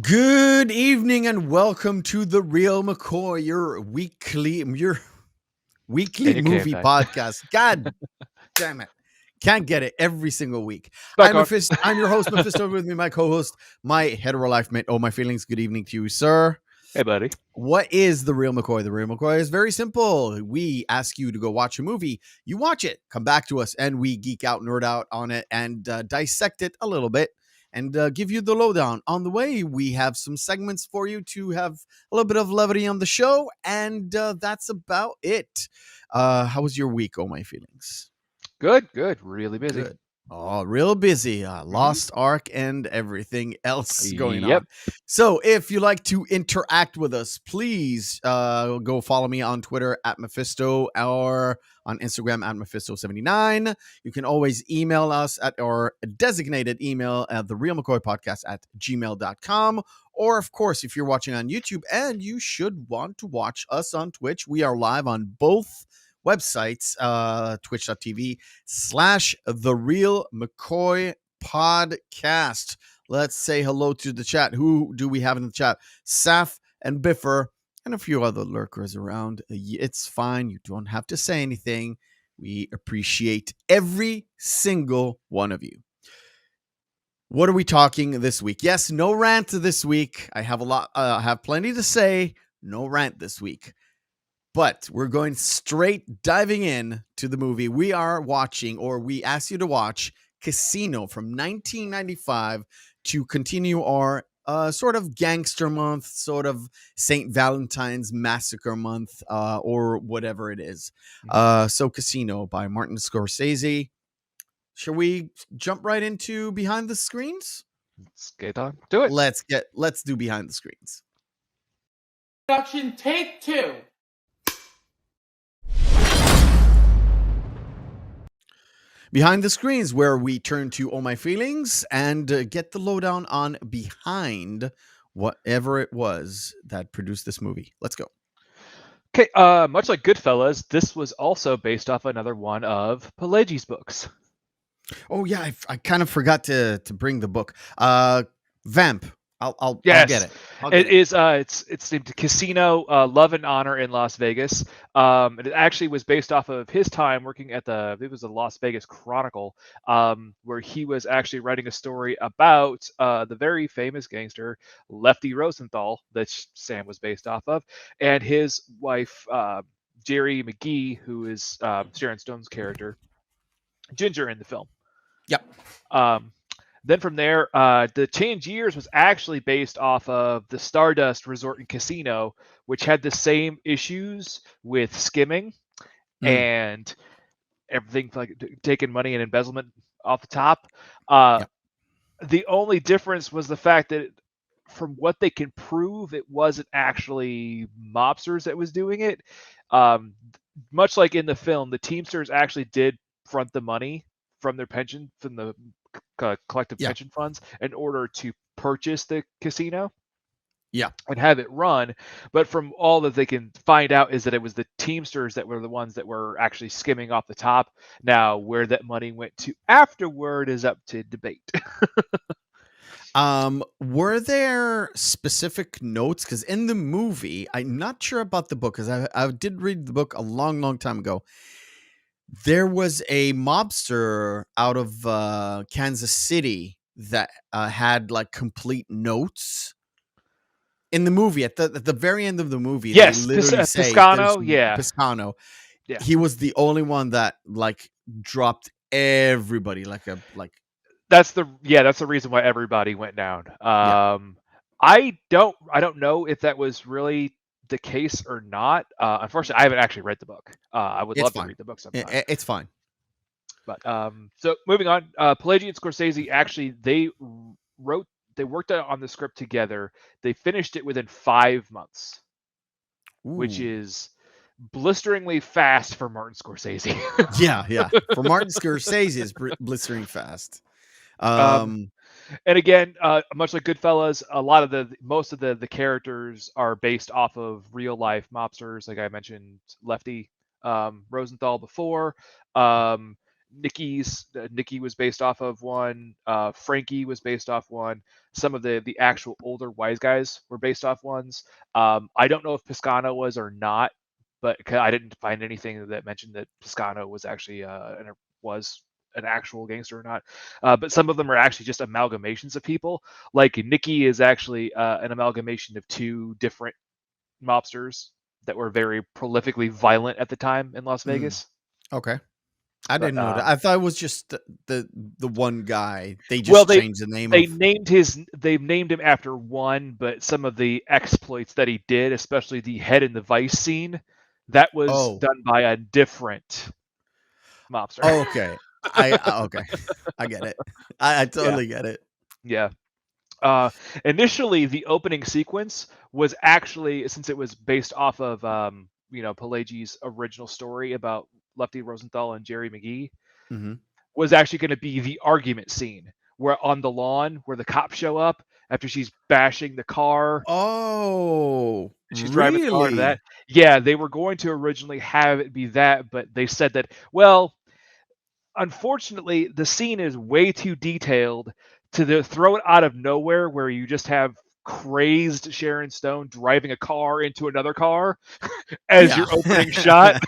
Good evening and welcome to the Reel McCoy, your weekly movie podcast. God damn it. Can't get it every single week. I'm your host, Mephisto, with me, my co-host, my hetero life mate. Oh, my feelings. Good evening to you, sir. Hey, buddy. What is the Reel McCoy? The Reel McCoy is very simple. We ask you to go watch a movie. You watch it, come back to us, and we geek out, nerd out on it, and dissect it a little bit. And give you the lowdown. On the way, we have some segments for you to have a little bit of levity on the show, and that's about it. How was your week? Oh, my feelings. Good. Really busy. Good. Oh, real busy. Lost Ark and everything else going on. So if you like to interact with us, please go follow me on Twitter at Mephisto or on Instagram at Mephisto79. You can always email us at our designated email at the Reel McCoy podcast at gmail.com. Or, of course, if you're watching on YouTube, and you should want to watch us on Twitch, we are live on both websites, twitch.tv/The Reel McCoy podcast. Let's say hello to the chat. Who do we have in the chat? Saf and Biffer and a few other lurkers around. It's fine. You don't have to say anything. We appreciate every single one of you. What are we talking this week? Yes, no rant this week. I have plenty to say. No rant this week. But we're going straight diving in to the movie. We are watching, or we asked you to watch, Casino from 1995 to continue our sort of gangster month, sort of St. Valentine's Massacre month, or whatever it is. So Casino by Martin Scorsese. Shall we jump right into Behind the Screens? Let's get on. Do it. Let's do Behind the Screens. Production take 2. Behind the Screens, where we turn to Oh My Feelings and get the lowdown on behind whatever it was that produced this movie. Let's go. Okay, much like Goodfellas, this was also based off another one of Pileggi's books. Oh yeah, I kind of forgot to bring the book. Vamp. I'll get Yes, it. I'll get it it. is. It's named Casino Love and Honor in Las Vegas. And it actually was based off of his time working at it was the Las Vegas Chronicle, where he was actually writing a story about the very famous gangster Lefty Rosenthal that Sam was based off of, and his wife Jerry McGee, who is Sharon Stone's character, Ginger in the film. Yep. Um, then from there, the Change Years was actually based off of the Stardust Resort and Casino, which had the same issues with skimming and everything like taking money and embezzlement off the top. Yep. The only difference was the fact that from what they can prove, it wasn't actually mobsters that was doing it. Much like in the film, the Teamsters actually did front the money from their pension, from the collective Yeah. pension funds, in order to purchase the casino Yeah. and have it run. But from all that they can find out is that it was the Teamsters that were the ones that were actually skimming off the top. Now, where that money went to afterward is up to debate. Were there specific notes? Because in the movie, I'm not sure about the book because I did read the book a long, long time ago. There was a mobster out of Kansas City that had like complete notes in the movie. At the very end of the movie, Yes, they literally say there's Piscano, yeah. Piscano. Yeah. He was the only one that like dropped everybody like That's the reason why everybody went down. Yeah. I don't know if that was really the case or not. Unfortunately, I haven't actually read the book. I would It's love to fine. read the book sometime. It's fine. But so moving on, Pelagian and Scorsese actually they worked on the script together. They finished it within 5 months, which Ooh. is blisteringly fast for Martin Scorsese. Yeah. For Martin Scorsese, it's blistering fast. And again, much like Goodfellas, a lot of most of the characters are based off of real life mobsters. Like I mentioned, Lefty Rosenthal before. Nikki was based off of one. Frankie was based off one. Some of the actual older wise guys were based off ones. I don't know if Piscano was or not, but I didn't find anything that mentioned that Piscano was actually was an actual gangster or not. But some of them are actually just amalgamations of people. Like Nikki is actually an amalgamation of two different mobsters that were very prolifically violent at the time in Las Vegas. Okay. I But didn't know that. I thought it was just the one guy. They well, just changed the name they of. named him after one, but some of the exploits that he did, especially the head in the vice scene, that was done by a different mobster. Oh, okay. Okay. I get it. I totally get it. Yeah. Initially, the opening sequence was actually, since it was based off of Pelagi's original story about Lefty Rosenthal and Jerry McGee, was actually going to be the argument scene where on the lawn where the cops show up after she's bashing the car. Oh, she's driving the car to that. Yeah, they were going to originally have it be that, but they said that, well, unfortunately, the scene is way too detailed to throw it out of nowhere where you just have crazed Sharon Stone driving a car into another car as your opening shot.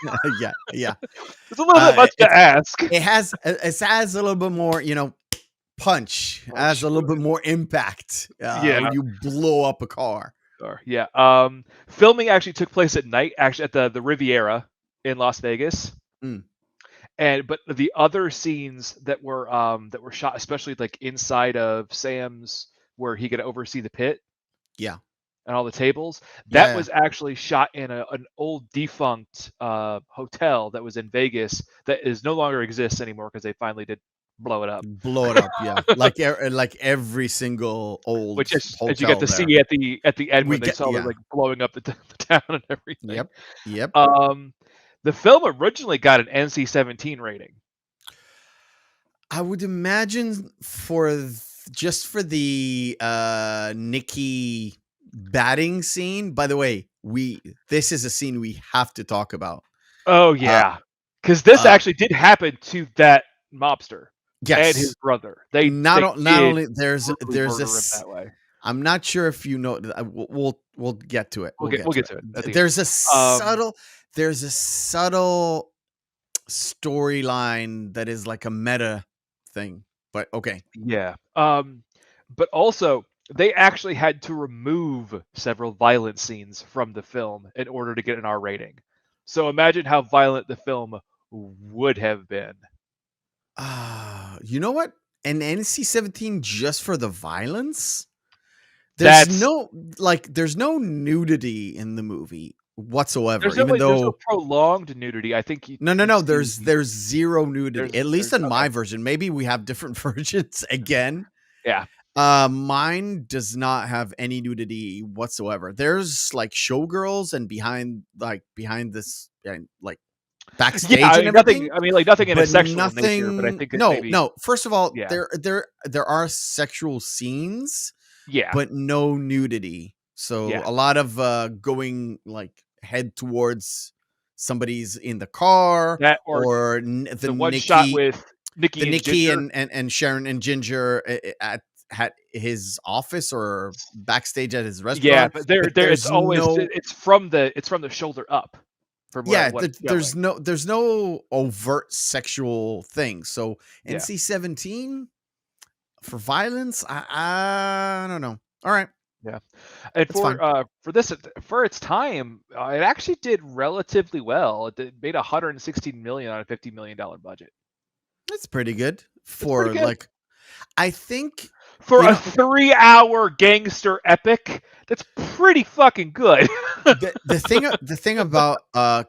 Yeah. It's a little bit much to ask. It has a little bit more, punch. Has a little bit more impact. When you blow up a car. Yeah. Filming actually took place at night, actually at the Riviera in Las Vegas. But the other scenes that were shot, especially like inside of Sam's, where he could oversee the pit, and all the tables, that was actually shot in an old defunct hotel that was in Vegas that is no longer exists anymore because they finally did blow it up. Yeah. like every single old which hotel as you get to there. see at the end when they saw them like blowing up the town and everything. Yep. The film originally got an NC-17 rating. I would imagine for the Nikki batting scene. By the way, this is a scene we have to talk about. Oh yeah, because this actually did happen to that mobster. and his Yes. brother. They Not did only there's brutally murder him this. that way. I'm not sure if you know. We'll get to it. We'll get to it at the end. There's a subtle storyline that is like a meta thing. But okay. Yeah. But also they actually had to remove several violent scenes from the film in order to get an R rating. So imagine how violent the film would have been. You know what? An NC-17 just for the violence? That's There's no nudity in the movie whatsoever. there's Even no though prolonged nudity. I think no, there's zero nudity. At least in my okay. version. Maybe we have different versions again. Yeah. Mine does not have any nudity whatsoever. There's like showgirls and behind this like backstage Yeah, I and mean, everything. nothing in a But sexual nature, but I think it maybe no. First of all, yeah. there are sexual scenes, Yeah. but no nudity. So Yeah. a lot of going like head towards somebody's in the car, That or or the one shot with Nikki and Nikki Ginger. and Sharon and Ginger at his office or backstage at his Yeah, restaurant. but there it's there's always no it's from the shoulder up from yeah, what's there's going. there's no overt sexual thing. So Yeah. NC-17 for violence, I don't know. All right. Yeah. And It's fine. for this for its time, it actually did relatively well. It made 116 million on a $50 million budget. It's pretty good It's pretty good. like I think For a 3-hour gangster epic, that's pretty fucking good. the thing about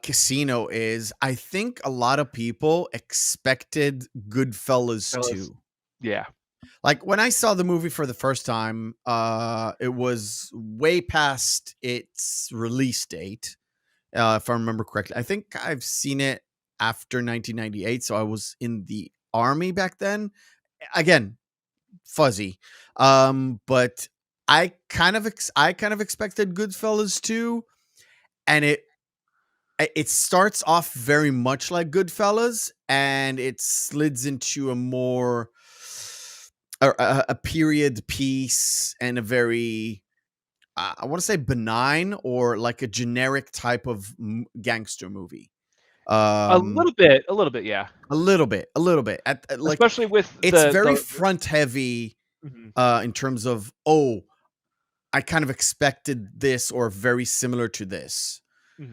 Casino is I think a lot of people expected Goodfellas 2. Yeah. Like when I saw the movie for the first time, it was way past its release date, if I remember correctly. I think I've seen it after 1998, so I was in the army back then. Again, fuzzy, but I kind of expected Goodfellas 2, and it starts off very much like Goodfellas, and it slides into a more a period piece and a very I want to say benign or like a generic type of gangster movie. A little bit, yeah. A little bit. Like Especially with it's the very front heavy in terms of I kind of expected this or very similar to this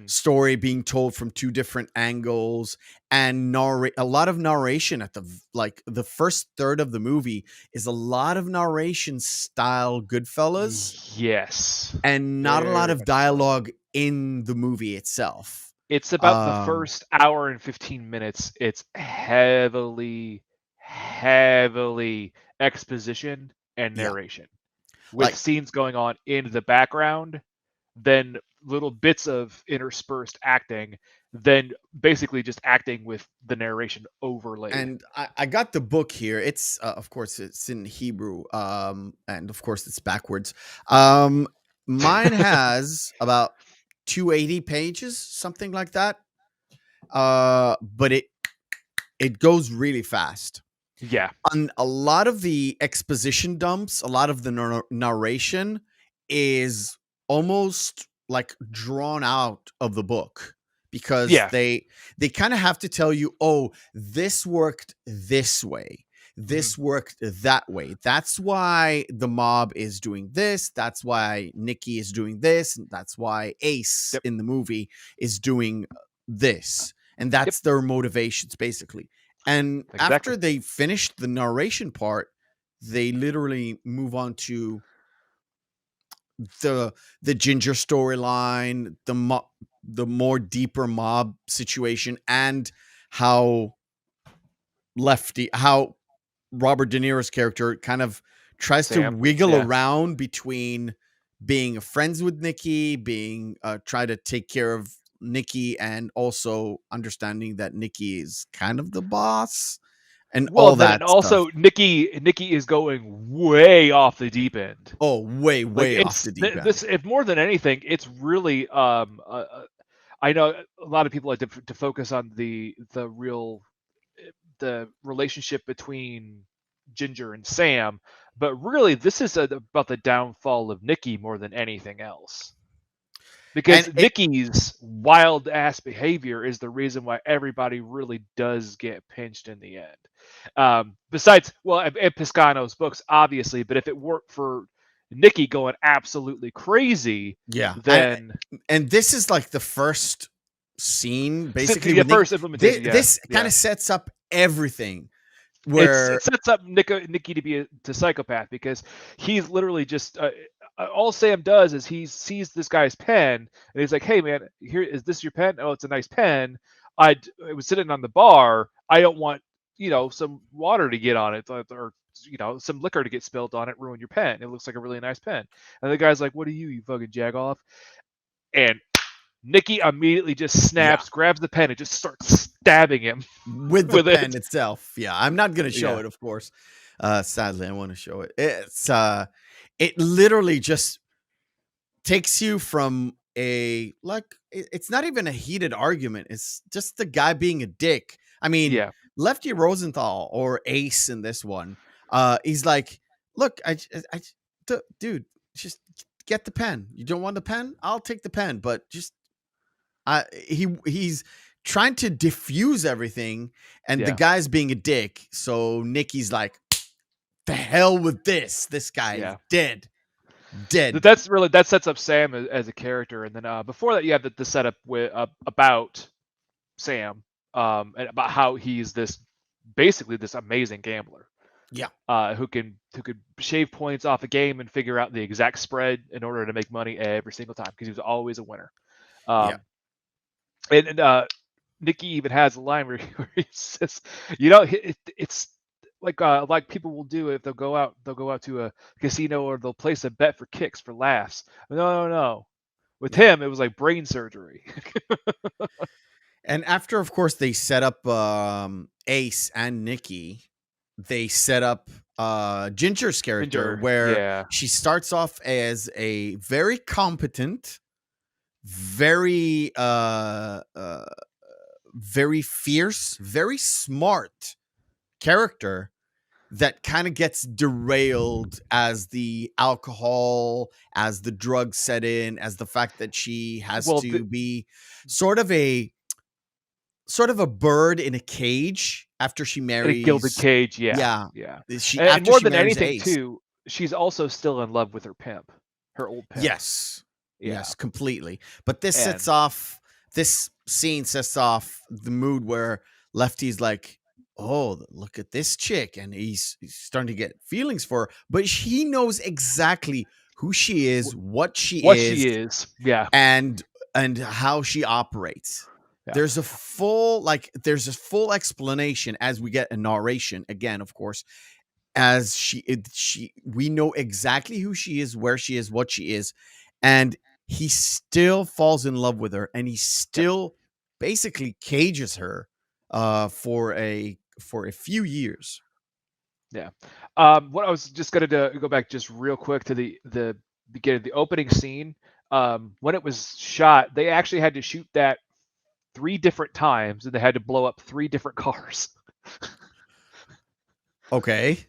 story being told from two different angles, and a lot of narration at the first third of the movie is a lot of narration style Goodfellas. Yes. And not a lot of dialogue in the movie itself. It's about the first hour and 15 minutes. It's heavily exposition and narration with scenes going on in the background, then little bits of interspersed acting, then basically just acting with the narration overlaid. And I got the book here. It's of course it's in Hebrew, and of course it's backwards. Mine has about 280 pages, something like that. But it goes really fast. Yeah. On a lot of the exposition dumps, a lot of the narration is almost like drawn out of the book, because they kind of have to tell you, oh, this worked this way, this worked that way, that's why the mob is doing this, that's why Nikki is doing this, and that's why Ace in the movie is doing this, and that's their motivations basically. And after they finish the narration part, they literally move on to the Ginger storyline, the more deeper mob situation, and how Robert De Niro's character kind of tries to wiggle around between being friends with Nikki, try to take care of Nikki, and also understanding that Nikki is kind of the boss. And all that and also stuff. Nikki is going way off the deep end. Oh, way off the deep end. If more than anything, it's really I know a lot of people like to focus on the real the relationship between Ginger and Sam, but really this is about the downfall of Nikki more than anything else. Because Nikki's wild ass behavior is the reason why everybody really does get pinched in the end. Besides, well, and Piscano's books, obviously, but if it weren't for Nikki going absolutely crazy, then and this is like the first scene, basically. The first implementation. This kind of sets up everything. Where it sets up Nikki to be a psychopath, because he's literally just all Sam does is he sees this guy's pen and he's like, "Hey man, here is this your pen? Oh, it's a nice pen. It was sitting on the bar. I don't want some water to get on it, or some liquor to get spilled on it, ruin your pen. It looks like a really nice pen." And the guy's like, "What are you fucking jagoff?" And Nikki immediately just snaps, grabs the pen, and just starts stabbing him with the pen itself. Yeah, I'm not gonna show it, of course. Sadly, I want to show it. It literally just takes you from it's not even a heated argument. It's just the guy being a dick. I mean, Lefty Rosenthal, or Ace in this one, he's like, "Look, dude, just get the pen. You don't want the pen? I'll take the pen, but just." He's trying to diffuse everything, and the guy's being a dick. So Nikki's like, "The hell with this! This guy is dead." That sets up Sam as a character, and then before that, you have the setup with about Sam, and about how he's basically this amazing gambler. Who could shave points off a game and figure out the exact spread in order to make money every single time, because he was always a winner. And Nikki even has a line where he says, it's like people will do if they'll go out to a casino, or they'll place a bet for kicks, for laughs. No. With him, it was like brain surgery. And after, of course, they set up Ace and Nikki, they set up Ginger's character, where she starts off as a very competent, very very fierce, very smart character that kind of gets derailed as the alcohol, as the drugs set in, as the fact that she has to be sort of a bird in a cage after she marries. In a gilded cage, yeah. And more than anything, too, she's also still in love with her pimp, her old pimp. Yes, completely. But this scene sets off the mood where Lefty's like, "Oh, look at this chick," and he's starting to get feelings for her. But he knows exactly who she is, what she is, and how she operates. There's a full explanation as we get a narration again, of course, as we know exactly who she is, where she is, what she is, and he still falls in love with her, and he still basically cages her for a few years. What I was just going to go back just real quick to the beginning, the opening scene. When it was shot, they actually had to shoot that 3 different times, and they had to blow up 3 different cars. Okay.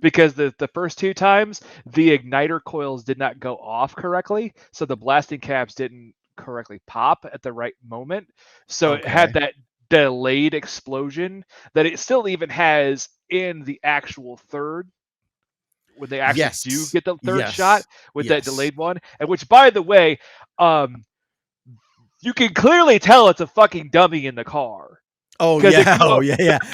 Because the first 2 times, the igniter coils did not go off correctly, so the blasting caps didn't correctly pop at the right moment. So it had that delayed explosion that it still even has in the actual third, when they actually do get the third shot with that delayed one. And which, by the way, you can clearly tell it's a fucking dummy in the car. Oh yeah,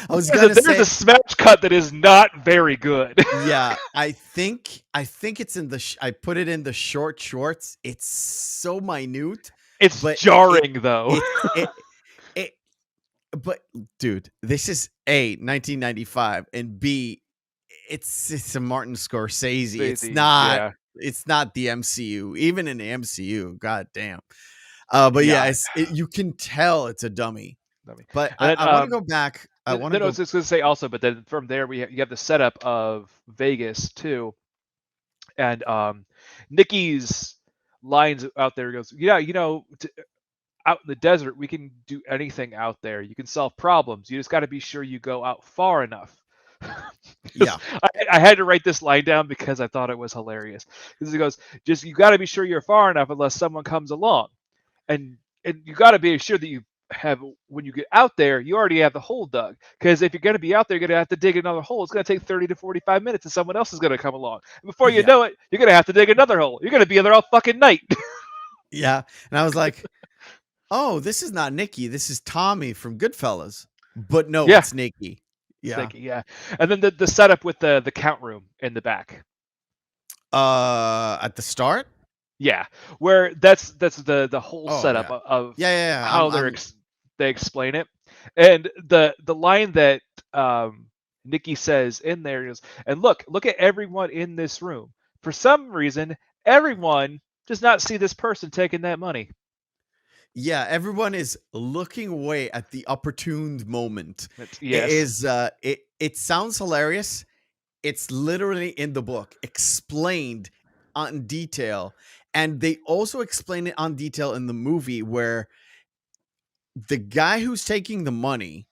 I was gonna say there's a smash cut that is not very good. Yeah, I think it's in the. I put it in the shorts. It's so minute. It's jarring though. But dude, this is A, 1995, and B, it's a Martin Scorsese. It's not. It's not the MCU. Even in the MCU, god damn. But you can tell it's a dummy. But I want to go back. I was just going to say also, but then from there you have the setup of Vegas too, and Nikki's lines out there goes, out in the desert, we can do anything out there. You can solve problems. You just got to be sure you go out far enough. Yeah. I had to write this line down because I thought it was hilarious. Because he goes, just you got to be sure you're far enough unless someone comes along, and you got to be sure that you have when you get out there, you already have the hole dug. Because if you're going to be out there, you're going to have to dig another hole. It's going to take 30 to 45 minutes, and someone else is going to come along. And before you Yeah. know it, you're going to have to dig another hole. You're going to be in there all fucking night. Yeah. And I was like, oh, this is not Nikki. This is Tommy from Goodfellas. But no, Yeah. it's Nikki. Yeah. Thinking, yeah. And then the setup with the count room in the back. At the start? Yeah, where that's the whole Oh, setup yeah. of Yeah. how they explain it, and the line that Nikki says in there is, and look at everyone in this room. For some reason, everyone does not see this person taking that money. Yeah, everyone is looking away at the opportune moment. It Yes. is it sounds hilarious. It's literally in the book, explained on detail. And they also explain it on detail in the movie where the guy who's taking the money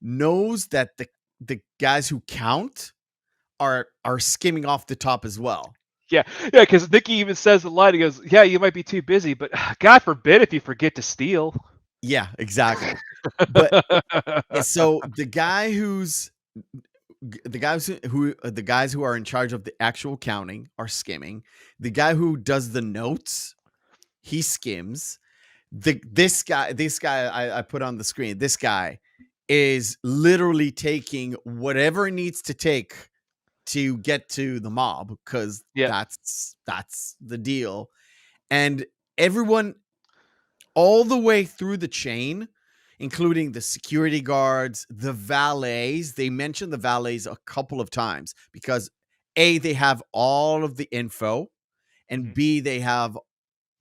knows that the guys who count are skimming off the top as well. Yeah, because Nikki even says the line. He goes, "Yeah, you might be too busy, but God forbid if you forget to steal." Yeah, exactly. But so the guys who are in charge of the actual counting are skimming. The guy who does the notes, he skims. This guy I put on the screen. This guy is literally taking whatever it needs to take to get to the mob because Yep. that's the deal. And everyone all the way through the chain, including the security guards, the valets. They mentioned the valets a couple of times because A, they have all of the info, and Mhm. B, they have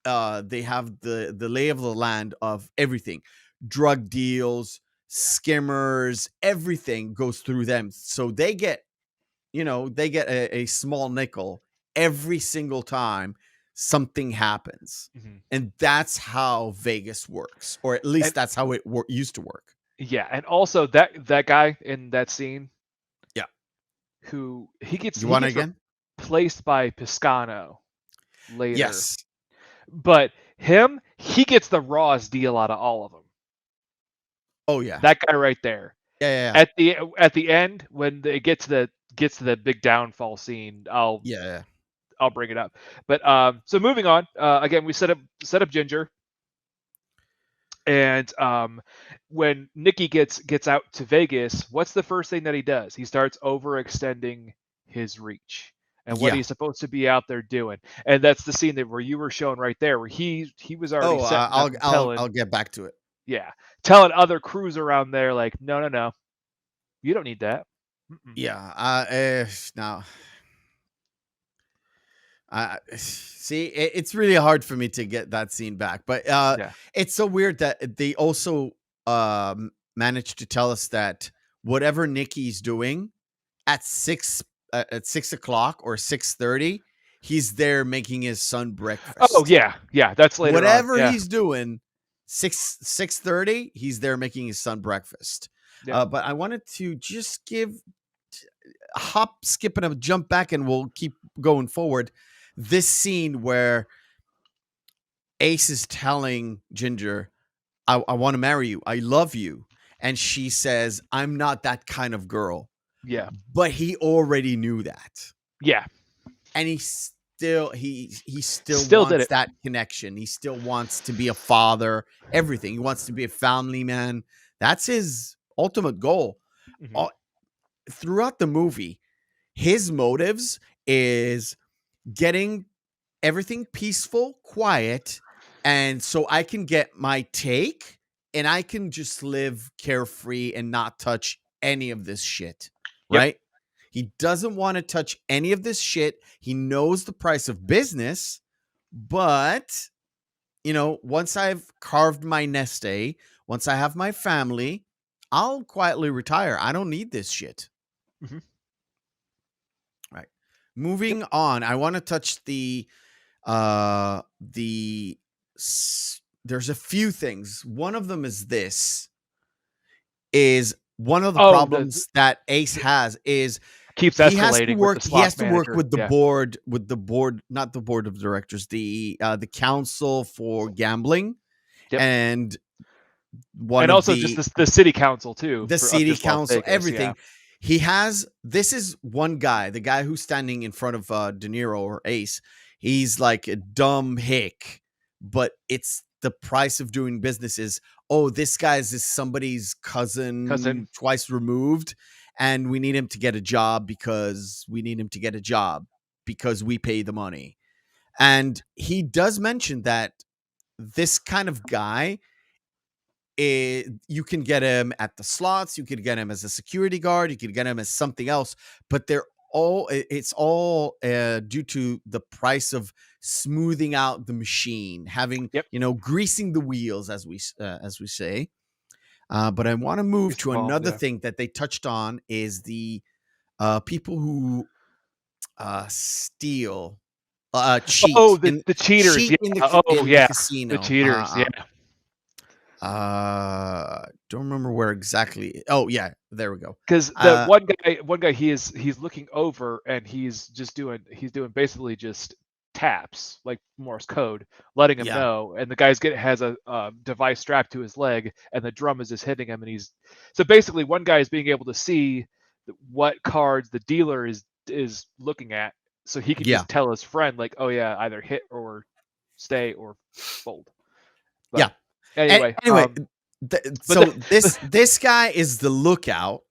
the lay of the land of everything. Drug deals, skimmers, everything goes through them. So they get, a small nickel every single time something happens. Mhm. And that's how Vegas works, or at least And that's how it used to work. yeah, and also that guy in that scene, Yeah. who he gets You want it again? replaced by Piscano later. Yes. But he gets the rawest deal out of all of them. Oh yeah. That guy right there. Yeah. At the end, when it gets to the big downfall scene, I'll bring it up. But so moving on. Again, we set up Ginger, and when Nikki gets out to Vegas, what's the first thing that he does? He starts overextending his reach and what Yeah. he's supposed to be out there doing. And that's the scene where you were showing right there, where he was already Oh, setting up and telling, I'll get back to it. yeah, telling other crews around there, like, no, you don't need that. Mm-mm. Yeah. Now, see, it's really hard for me to get that scene back, but Yeah. it's so weird that they also managed to tell us that whatever Nikki's doing at 6 o'clock or 6:30, he's there making his son breakfast. Oh yeah, that's later Whatever on. Yeah. he's doing, 6:30, he's there making his son breakfast. Yeah. But I wanted to just give a hop, skip, and a jump back, and we'll keep going forward. This scene where Ace is telling Ginger, I want to marry you. I love you. And she says, I'm not that kind of girl. Yeah. But he already knew that. Yeah. And he still Still did wants it. that connection. He still wants to be a father, everything. He wants to be a family man. That's his ultimate goal. Mhm. Throughout the movie, his motives is getting everything peaceful, quiet, and so I can get my take and I can just live carefree and not touch any of this shit. Yep. Right? He doesn't want to touch any of this shit. He knows the price of business, but once I've carved my nest egg, once I have my family, I'll quietly retire. I don't need this shit. Mhm. Right. Moving on, I want to touch the there's a few things. One of them is this. Is one of the Oh, problems that Ace has is keeps he has to escalating with work. the He has slot to work manager. with the Yeah. board, not the board of directors, the council for gambling, Yep. and one And of also just the city council too. the of city just Las council, Vegas, everything. Yeah. He has, this is one guy, the guy who's standing in front of De Niro or Ace. He's like a dumb hick, but it's the price of doing business is, oh, this guy's is somebody's cousin twice removed, and we need him to get a job because we pay the money. And he does mention that this kind of guy, you can get him at the slots, you could get him as a security guard, you could get him as something else, but it's all due to the price of smoothing out the machine, having Yep. greasing the wheels, as we say. But I want to move to another thing that they touched on is the people who steal, cheat. Oh, the cheaters. Cheat in the casino. The cheaters. Don't remember where exactly. Oh yeah, there we go. Because the one guy, he's looking over and he's doing basically just taps like Morse code, letting him know. And the guy's has a device strapped to his leg, and the drum is just hitting him. And so basically one guy is being able to see what cards the dealer is looking at, so he can just tell his friend like, oh yeah, either hit or stay or fold. But Anyway, this guy is the lookout,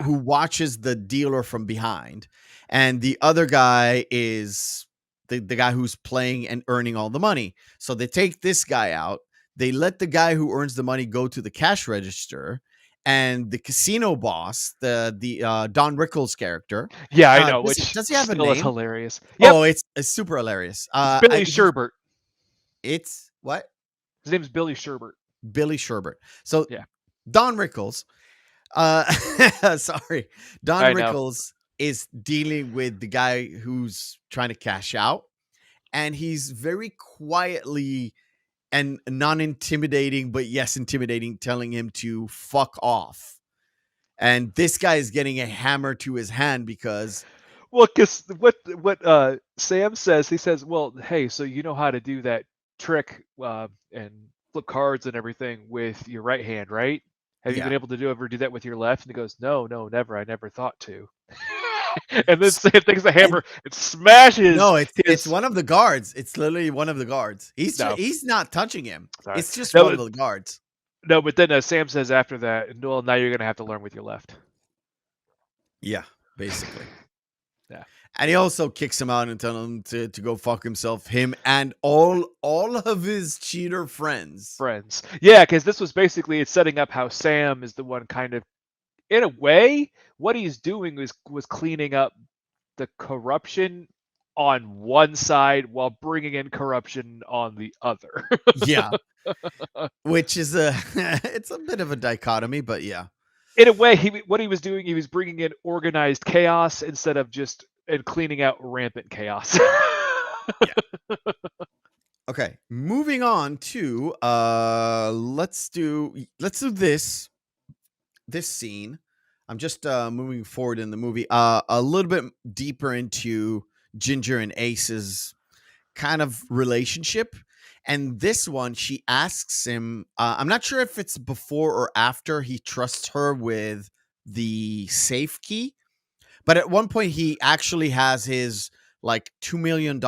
who watches the dealer from behind, and the other guy is the guy who's playing and earning all the money. So they take this guy out. They let the guy who earns the money go to the cash register, and the casino boss, the Don Rickles character. Yeah, I know. Does he have a name? Hilarious. Yep. Oh, it's super hilarious. Billy Sherbert. It's what? His name's Billy Sherbert. Billy Sherbert. So Don Rickles, Don Rickles is dealing with the guy who's trying to cash out, and he's very quietly and non-intimidating, but yes, intimidating, telling him to fuck off. And this guy is getting a hammer to his hand because... Well, because what Sam says, he says, well, hey, so you know how to do that trick and flip cards and everything with your right hand, right? Have you been able to ever do that with your left? And he goes, no, never. I never thought to. And then Sam takes the hammer and smashes. No, it's one of the guards. It's literally one of the guards. He's not touching him. Sorry. It's just one of the guards. No, but then Sam says after that, well, now you're going to have to learn with your left. Yeah, basically. And he also kicks him out and tells him to go fuck himself, him and all of his cheater friends. Yeah, because this was basically, it's setting up how Sam is the one kind of, in a way, what he's doing was cleaning up the corruption on one side while bringing in corruption on the other. Yeah. Which is it's a bit of a dichotomy, but yeah. In a way, what he was doing, he was bringing in organized chaos instead of just and cleaning out rampant chaos. Okay, moving on to let's do this scene. I'm just moving forward in the movie a little bit deeper into Ginger and Ace's kind of relationship. And this one, she asks him, I'm not sure if it's before or after he trusts her with the safe key, but at one point he actually has his like $2 million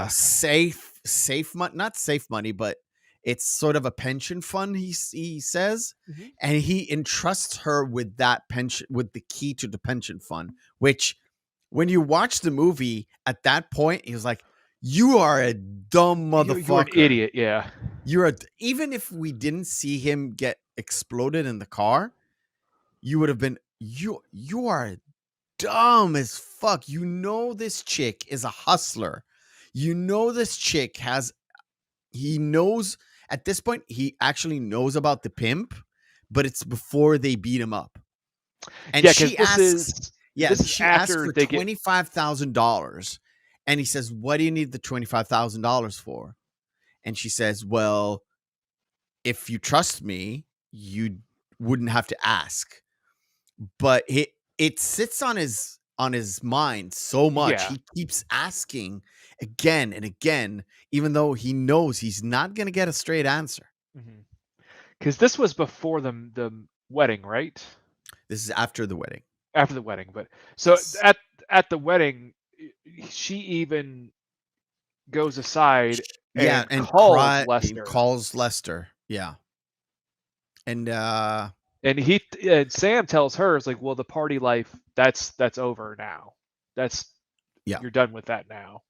safe money, not safe money, but it's sort of a pension fund, he says. Mm-hmm. And he entrusts her with that pension, with the key to the pension fund, which when you watch the movie at that point, he was like, you are a dumb motherfucker. You're an idiot, yeah. Even if we didn't see him get exploded in the car, you would have been, you are dumb as fuck. You know this chick is a hustler. You know this chick he knows, at this point, he actually knows about the pimp, but it's before they beat him up. And she asks, she asks for $25,000. And he says, what do you need the $25,000 for? And she says, well, if you trust me, you wouldn't have to ask. But it sits on his mind so much. Yeah. He keeps asking again and again, even though he knows he's not going to get a straight answer. Because this was before the wedding, right? This is after the wedding. After the wedding, but so Yes. at the wedding, she even goes aside Yeah, and and Lester. calls Lester. Yeah. And And Sam tells her, it's like, well, the party life, that's over now. That's Yeah. You're done with that now.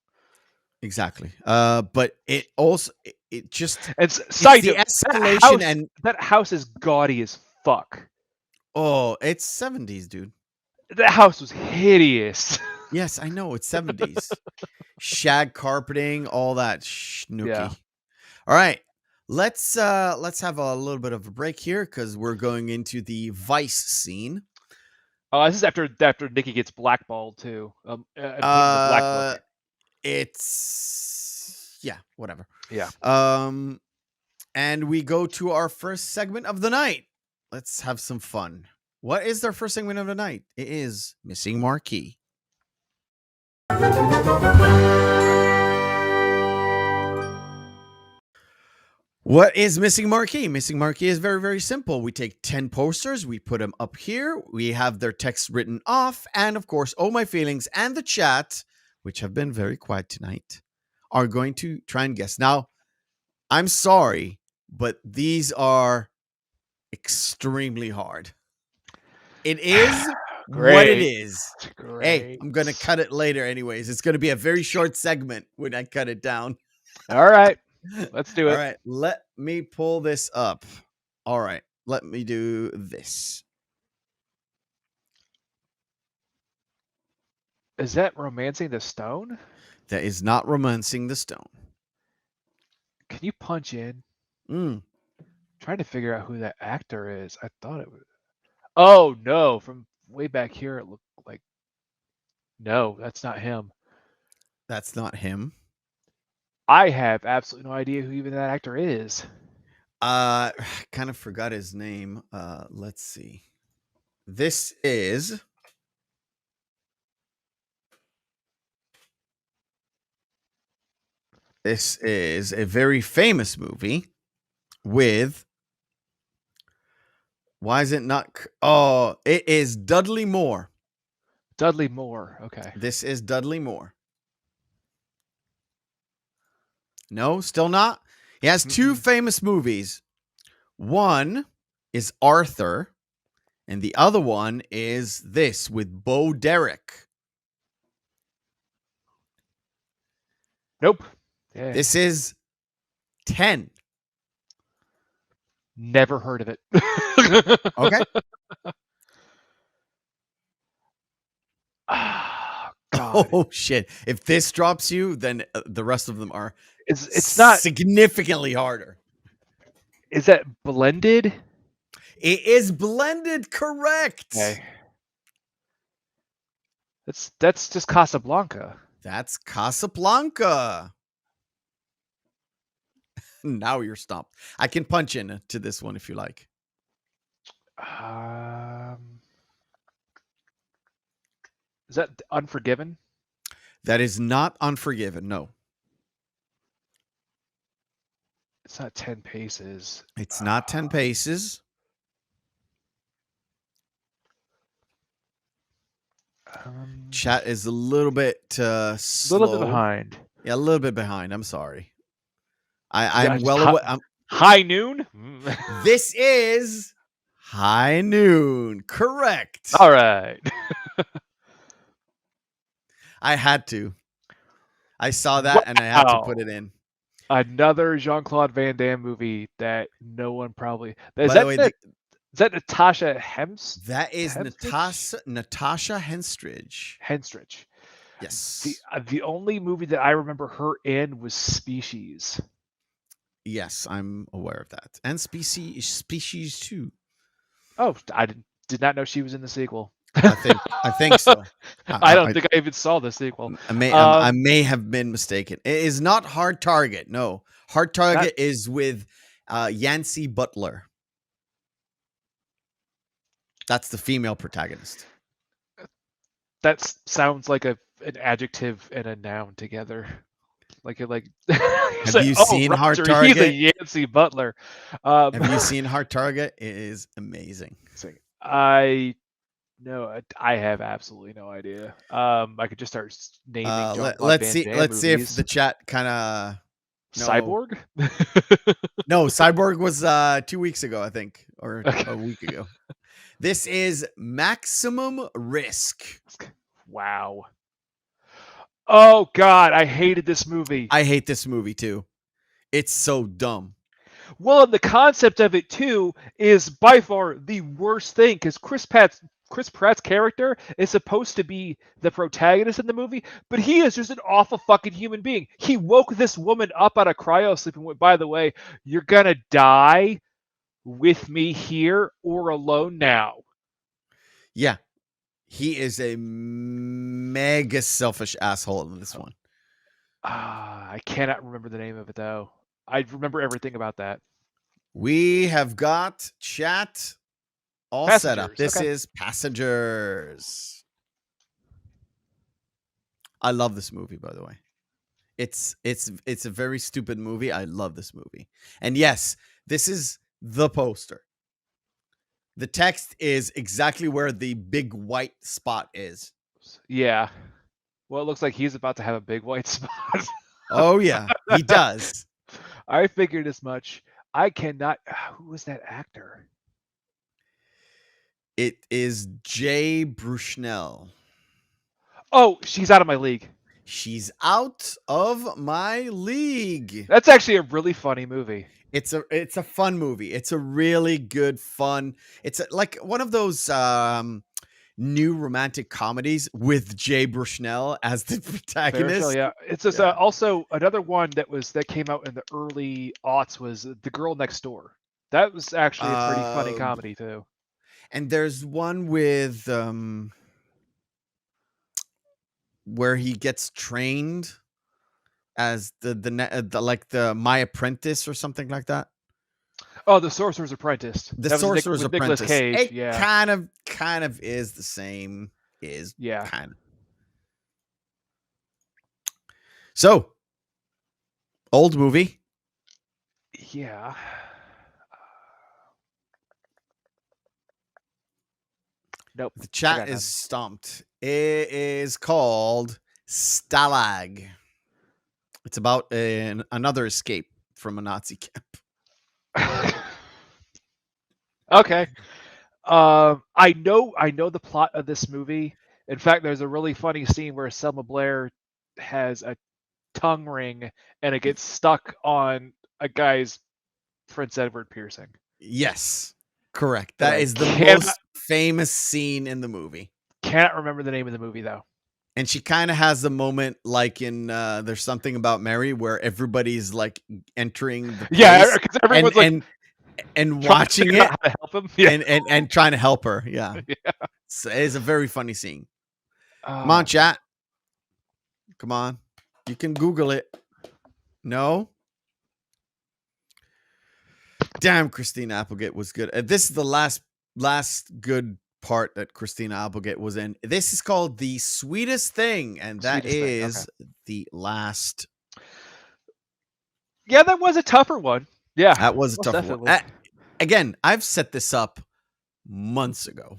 exactly. But it also it just And it's side the note, escalation that house is gaudy as fuck. it's 70s, dude. That house was hideous. Yes, I know, it's 70s. Shag carpeting, all that snooky. Yeah. All right. Let's have a little bit of a break here because we're going into the Vice scene. Oh, this is after Nikki gets blackballed too. And put in the black book. It's whatever. Yeah. And we go to our first segment of the night. Let's have some fun. What is our first segment of the night? It is Missing Marquee. What is Missing Marquee? Missing Marquee is very, very simple. We take 10 posters, we put them up here, we have their text written off, and of course, Oh My Feelings and the chat, which have been very quiet tonight, are going to try and guess. Now, I'm sorry, but these are extremely hard. It is what it is. Great. Hey, I'm going to cut it later anyways. It's going to be a very short segment when I cut it down. All right. Let's do it. All right. Let me pull this up. All right. Let me do this. Is that Romancing the Stone? That is not Romancing the Stone. Can you punch in? Trying to figure out who that actor is. I thought it was. Oh no! From way back here, it looked like. No, that's not him. That's not him. I have absolutely no idea who even that actor is. Kind of forgot his name. Let's see. This is a very famous movie with. Why is it not? Oh, it is Dudley Moore. Dudley Moore. Okay. This is Dudley Moore. No, still not. He has two famous movies. One is Arthur, and the other one is this with Bo Derek. Nope. Yeah. This is 10. Never heard of it. Okay. Oh, God. Oh shit! If this drops you, then the rest of them are. It's not significantly harder. Is that Blended? It is Blended, correct. Okay. That's just Casablanca. That's Casablanca. Now you're stumped. I can punch in to this one if you like. Is that Unforgiven? That is not Unforgiven. No. It's not 10 Paces. It's not 10 Paces. Chat is a little bit slow. A little bit behind. Yeah, a little bit behind. I'm sorry. I'm well aware. High Noon? This is High Noon. Correct. All right. I had to. I saw that and I had to put it in. Another Jean-Claude Van Damme movie that no one probably. By the way, is that Natasha Hemstridge? That is Natasha Henstridge. Henstridge. Yes. The only movie that I remember her in was Species. Yes, I'm aware of that. And Species 2. Oh, I did not know she was in the sequel. I think so. I don't think I even saw the sequel. I may have been mistaken. It is not Hard Target. No. Hard Target is with Yancy Butler. That's the female protagonist. That sounds like an adjective and a noun together. Like Have you seen Hard Roger, he's a Target? Yancey Butler. Have you seen Hard Target? It is amazing. I have absolutely no idea. I could just start naming. Let's see if the chat kind of Cyborg. No, Cyborg was 2 weeks ago, I think, or a week ago. This is Maximum Risk. Wow. Oh God, I hated this movie. I hate this movie too. It's so dumb. Well, and the concept of it too is by far the worst thing because Chris Pratt's character is supposed to be the protagonist in the movie, but he is just an awful fucking human being. He woke this woman up out of cryo sleep and went, by the way, you're gonna die with me here or alone now. Yeah. He is a mega selfish asshole in this one. I cannot remember the name of it though. I remember everything about that. We have got chat all set up. This is Passengers. I love this movie, by the way. It's a very stupid movie. I love this movie. And yes, this is the poster. The text is exactly where the big white spot is. Yeah. Well, it looks like he's about to have a big white spot. Oh, yeah, he does. I figured as much. I cannot. Who was that actor? It is Jay Bushnell. Oh, she's out of my league. She's out of my league. That's actually a really funny movie. It's a fun movie. It's a really good fun. It's like one of those new romantic comedies with Jay Bushnell as the protagonist. Yeah, it's just also another one that came out in the early aughts was The Girl Next Door. That was actually a pretty funny comedy too. And there's one with where he gets trained as the My Apprentice or something like that. Oh, The Sorcerer's Apprentice. The Sorcerer's Apprentice. Nicolas Cage, it kind of is the same. Kind of. So, old movie. Yeah. Nope. The chat is stumped. It is called Stalag. It's about another escape from a Nazi camp. Okay. I know the plot of this movie. In fact, there's a really funny scene where Selma Blair has a tongue ring and it gets stuck on a guy's Prince Edward piercing. Yes, correct. That is the most famous scene in the movie. Cannot remember the name of the movie though. And she kind of has the moment like in There's Something About Mary where everybody's like entering the place. Yeah, because everyone's and watching it how to help him. Yeah. and trying to help her. Yeah. It's a very funny scene. Come on, chat. Come on. You can Google it. No? Damn, Christina Applegate was good. This is the last good part that Christina Applegate was in. This is called The Sweetest Thing, and that is the last. Yeah, that was a tougher one. Yeah, that was a tougher one. Again, I've set this up months ago.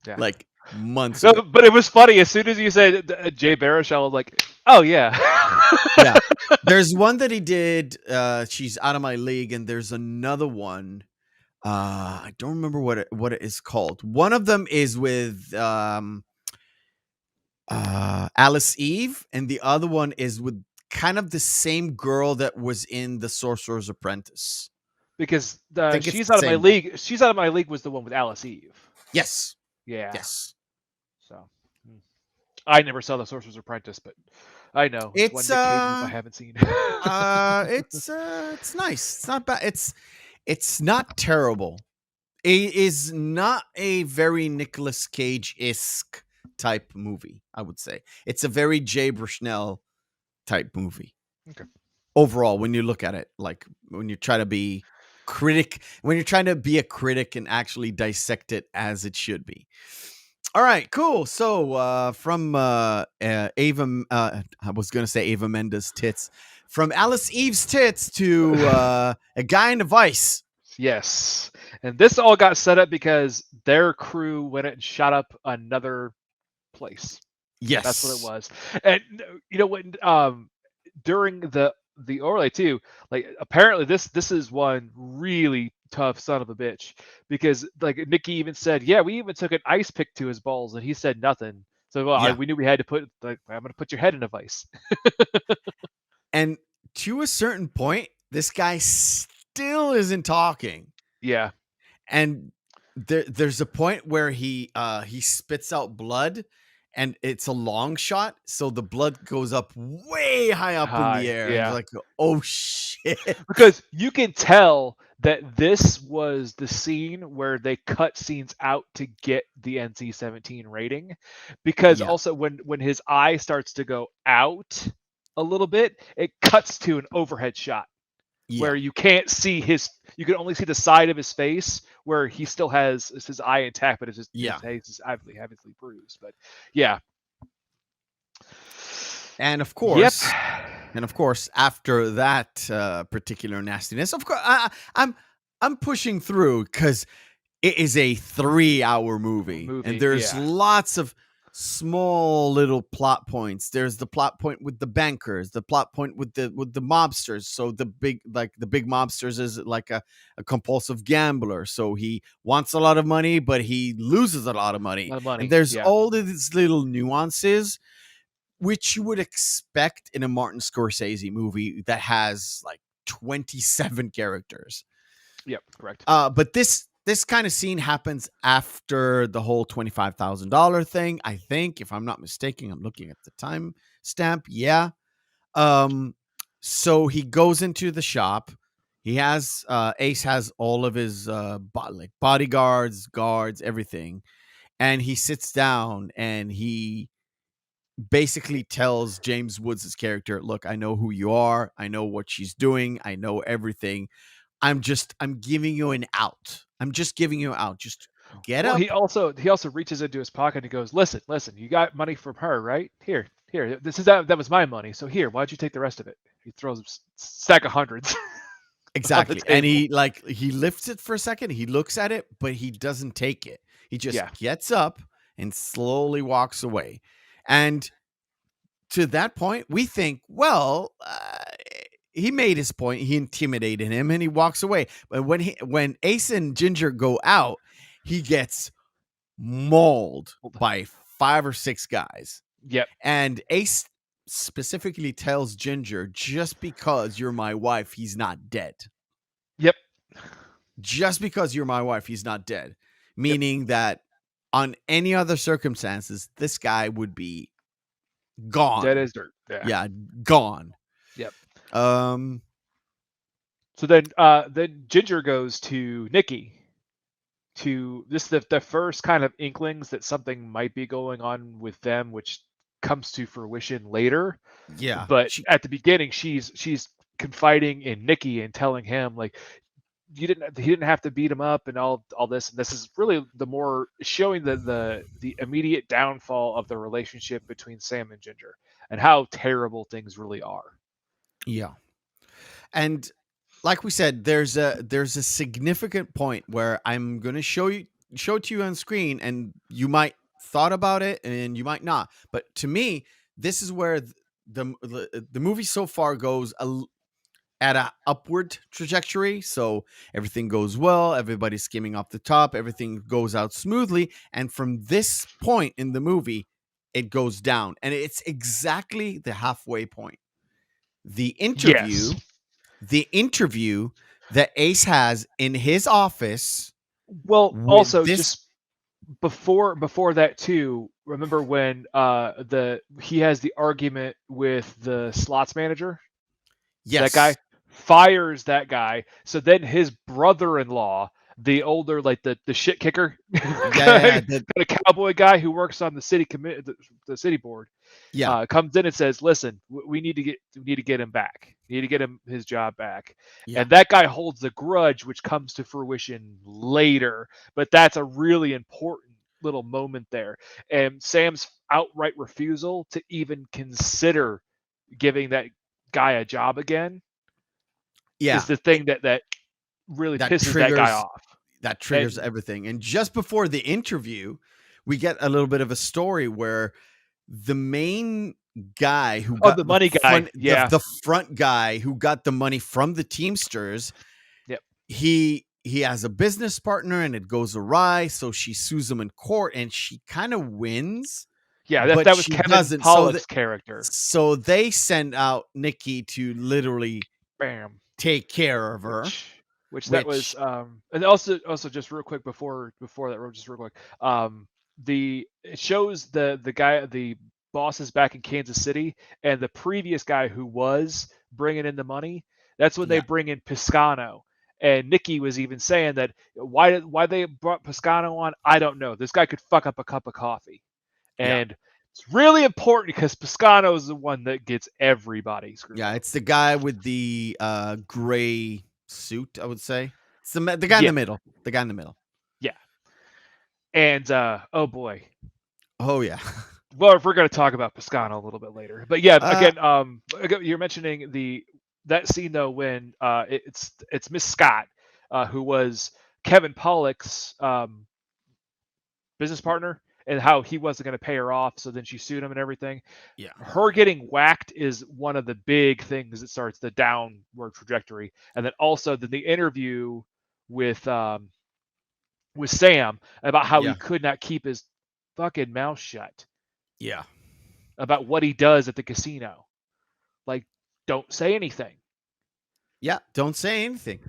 Yeah. Like months ago. But it was funny. As soon as you said Jay Baruchel, I was like, oh, yeah. Yeah. There's one that he did. She's Out of My League. And there's another one. I don't remember what it is called. One of them is with Alice Eve. And the other one is with kind of the same girl that was in The Sorcerer's Apprentice. Because She's Out of My League. She's Out of My League was the one with Alice Eve. Yes. Yeah. Yes. So I never saw The Sorcerer's Apprentice, but I know it's one Nick Cage movie I haven't seen. It's nice. It's not bad. It's not terrible. It is not a very Nicolas Cage-esque type movie, I would say. It's a very Jay Bushnell type movie. Okay. overall when you look at it, like when you try to be when you're trying to be a critic and actually dissect it as it should be. All right, cool. So from Ava, I was gonna say Ava Mendes tits, from Alice Eve's tits to a guy in a vice. Yes. And this all got set up because their crew went and shot up another place. Yes, That's what it was. And when during the overlay too, like apparently this is one really tough son of a bitch, because like Nikki even said, yeah, we even took an ice pick to his balls and he said nothing. So Yeah. we knew we had to put, like, I'm gonna put your head in a vice. And to a certain point, this guy still isn't talking. Yeah. And there's a point where he spits out blood, and it's a long shot, so the blood goes up way high up in High, the air. And yeah. it's like, oh shit. Because you can tell that this was the scene where they cut scenes out to get the NC-17 rating, because Yeah. also when his eye starts to go out a little bit, it cuts to an overhead shot where you can't see you can only see the side of his face where he still has his eye intact, but it's just his face is heavily bruised. But yeah. And of course, after that particular nastiness, of course, I'm pushing through because it is a 3-hour movie, and there's lots of small little plot points. There's the plot point with the bankers, the plot point with the mobsters. So the big mobsters is like a compulsive gambler. So he wants a lot of money, but he loses a lot of money. And there's all of these little nuances which you would expect in a Martin Scorsese movie that has like 27 characters. Yep, correct. But this kind of scene happens after the whole $25,000 thing, I think, if I'm not mistaken. I'm looking at the time stamp. Yeah. So he goes into the shop. He has Ace has all of his bodyguards, guards, everything, and he sits down and he basically tells James Woods' character, look, I know who you are. I know what she's doing. I know everything. I'm giving you an out. I'm just giving you out. Just get up. He also reaches into his pocket and goes, listen, you got money from her, right? Here. That was my money. So here, why'd you take the rest of it? He throws a stack of hundreds. Exactly. And he lifts it for a second. He looks at it, but he doesn't take it. He just gets up and slowly walks away. And to that point, we think, well, he made his point. He intimidated him, and he walks away. But when Ace and Ginger go out, he gets mauled by 5 or 6 guys. Yep. And Ace specifically tells Ginger, just because you're my wife, he's not dead. Yep. Just because you're my wife, he's not dead. Meaning that on any other circumstances, this guy would be gone. Dead as dirt. Yeah, gone. Yep. So then Ginger goes to Nikki to the first kind of inklings that something might be going on with them, which comes to fruition later. Yeah. But at the beginning, she's confiding in Nikki and telling him, like, he didn't have to beat him up and all this. And this is really the more showing the immediate downfall of the relationship between Sam and Ginger and how terrible things really are. Yeah. And like we said, there's a significant point where I'm going to show it to you on screen, and you might thought about it and you might not. But to me, this is where the movie so far goes at an upward trajectory. So everything goes well. Everybody's skimming off the top. Everything goes out smoothly. And from this point in the movie, it goes down. And it's exactly the halfway point. The interview that Ace has in his office. Well, also just before that too, remember when he has the argument with the slots manager? Yes. That guy fires that guy. So then his brother-in-law the older, like the shit kicker, Yeah, kind of cowboy guy who works on the city the city board, yeah, comes in and says, "Listen, we need to get him back. We need to get him his job back." yeah, And that guy holds a grudge, which comes to fruition later. But that's a really important little moment there. And Sam's outright refusal to even consider giving that guy a job again yeah. is the thing that really That pisses that guy triggers off. that triggers And everything. And just before the interview, we get a little bit of a story where the main guy who got the money guy, yeah, the front guy who got the money from the Teamsters, yep, he has a business partner and it goes awry, so she sues him in court and she kind of wins, yeah. but That was she Kevin doesn't. Pollak's character. So they send out Nikki to literally Bam. take care of her. Which that was and also just real quick before that, just real quick, it shows the guy, the boss is back in Kansas City, and the previous guy who was bringing in the money, that's when they Yeah. bring in Piscano. And Nikki was even saying that why they brought Piscano on, I don't know. This guy could fuck up a cup of coffee. And it's really important because Piscano is the one that gets everybody screwed. Yeah, it's the guy with the gray suit, I would say. It's the guy in the middle. The guy in the middle. Yeah. And oh boy. Oh yeah. Well, if we're going to talk about Piscano a little bit later, but yeah, again, you're mentioning that scene though when it's Miss Scott, who was Kevin Pollak's business partner, and how he wasn't going to pay her off, so then she sued him and everything. Yeah. Her getting whacked is one of the big things that starts the downward trajectory, and then also the interview with Sam about how he could not keep his fucking mouth shut. Yeah. About what he does at the casino. Like, don't say anything. Yeah, don't say anything.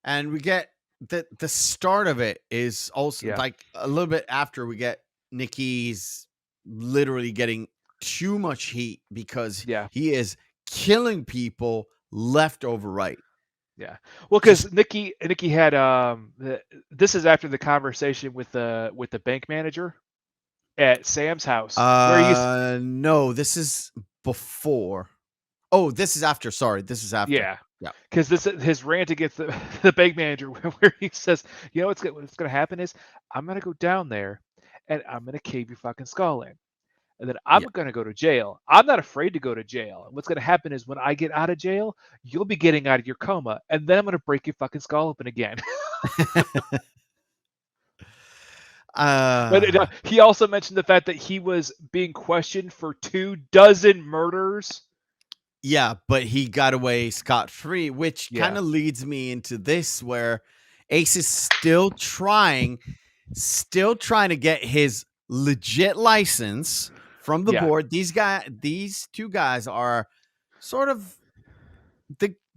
And we get the start of it is also like a little bit after we get Nikki's literally getting too much heat because he is killing people left over right. Yeah. Well, because Nikki had this is after the conversation with the bank manager at Sam's house. No, this is before. Oh, this is after. Sorry, this is after. Yeah. Because this is his rant against the bank manager, where he says, "You know what's going to happen is I'm going to go down there and I'm going to cave your fucking skull in, and then I'm going to go to jail. I'm not afraid to go to jail. And what's going to happen is when I get out of jail, you'll be getting out of your coma, and then I'm going to break your fucking skull open again." But he also mentioned the fact that he was being questioned for 24 murders. Yeah, but he got away scot-free, which kind of leads me into this, where Ace is still trying to get his legit license from the board. These two guys are sort of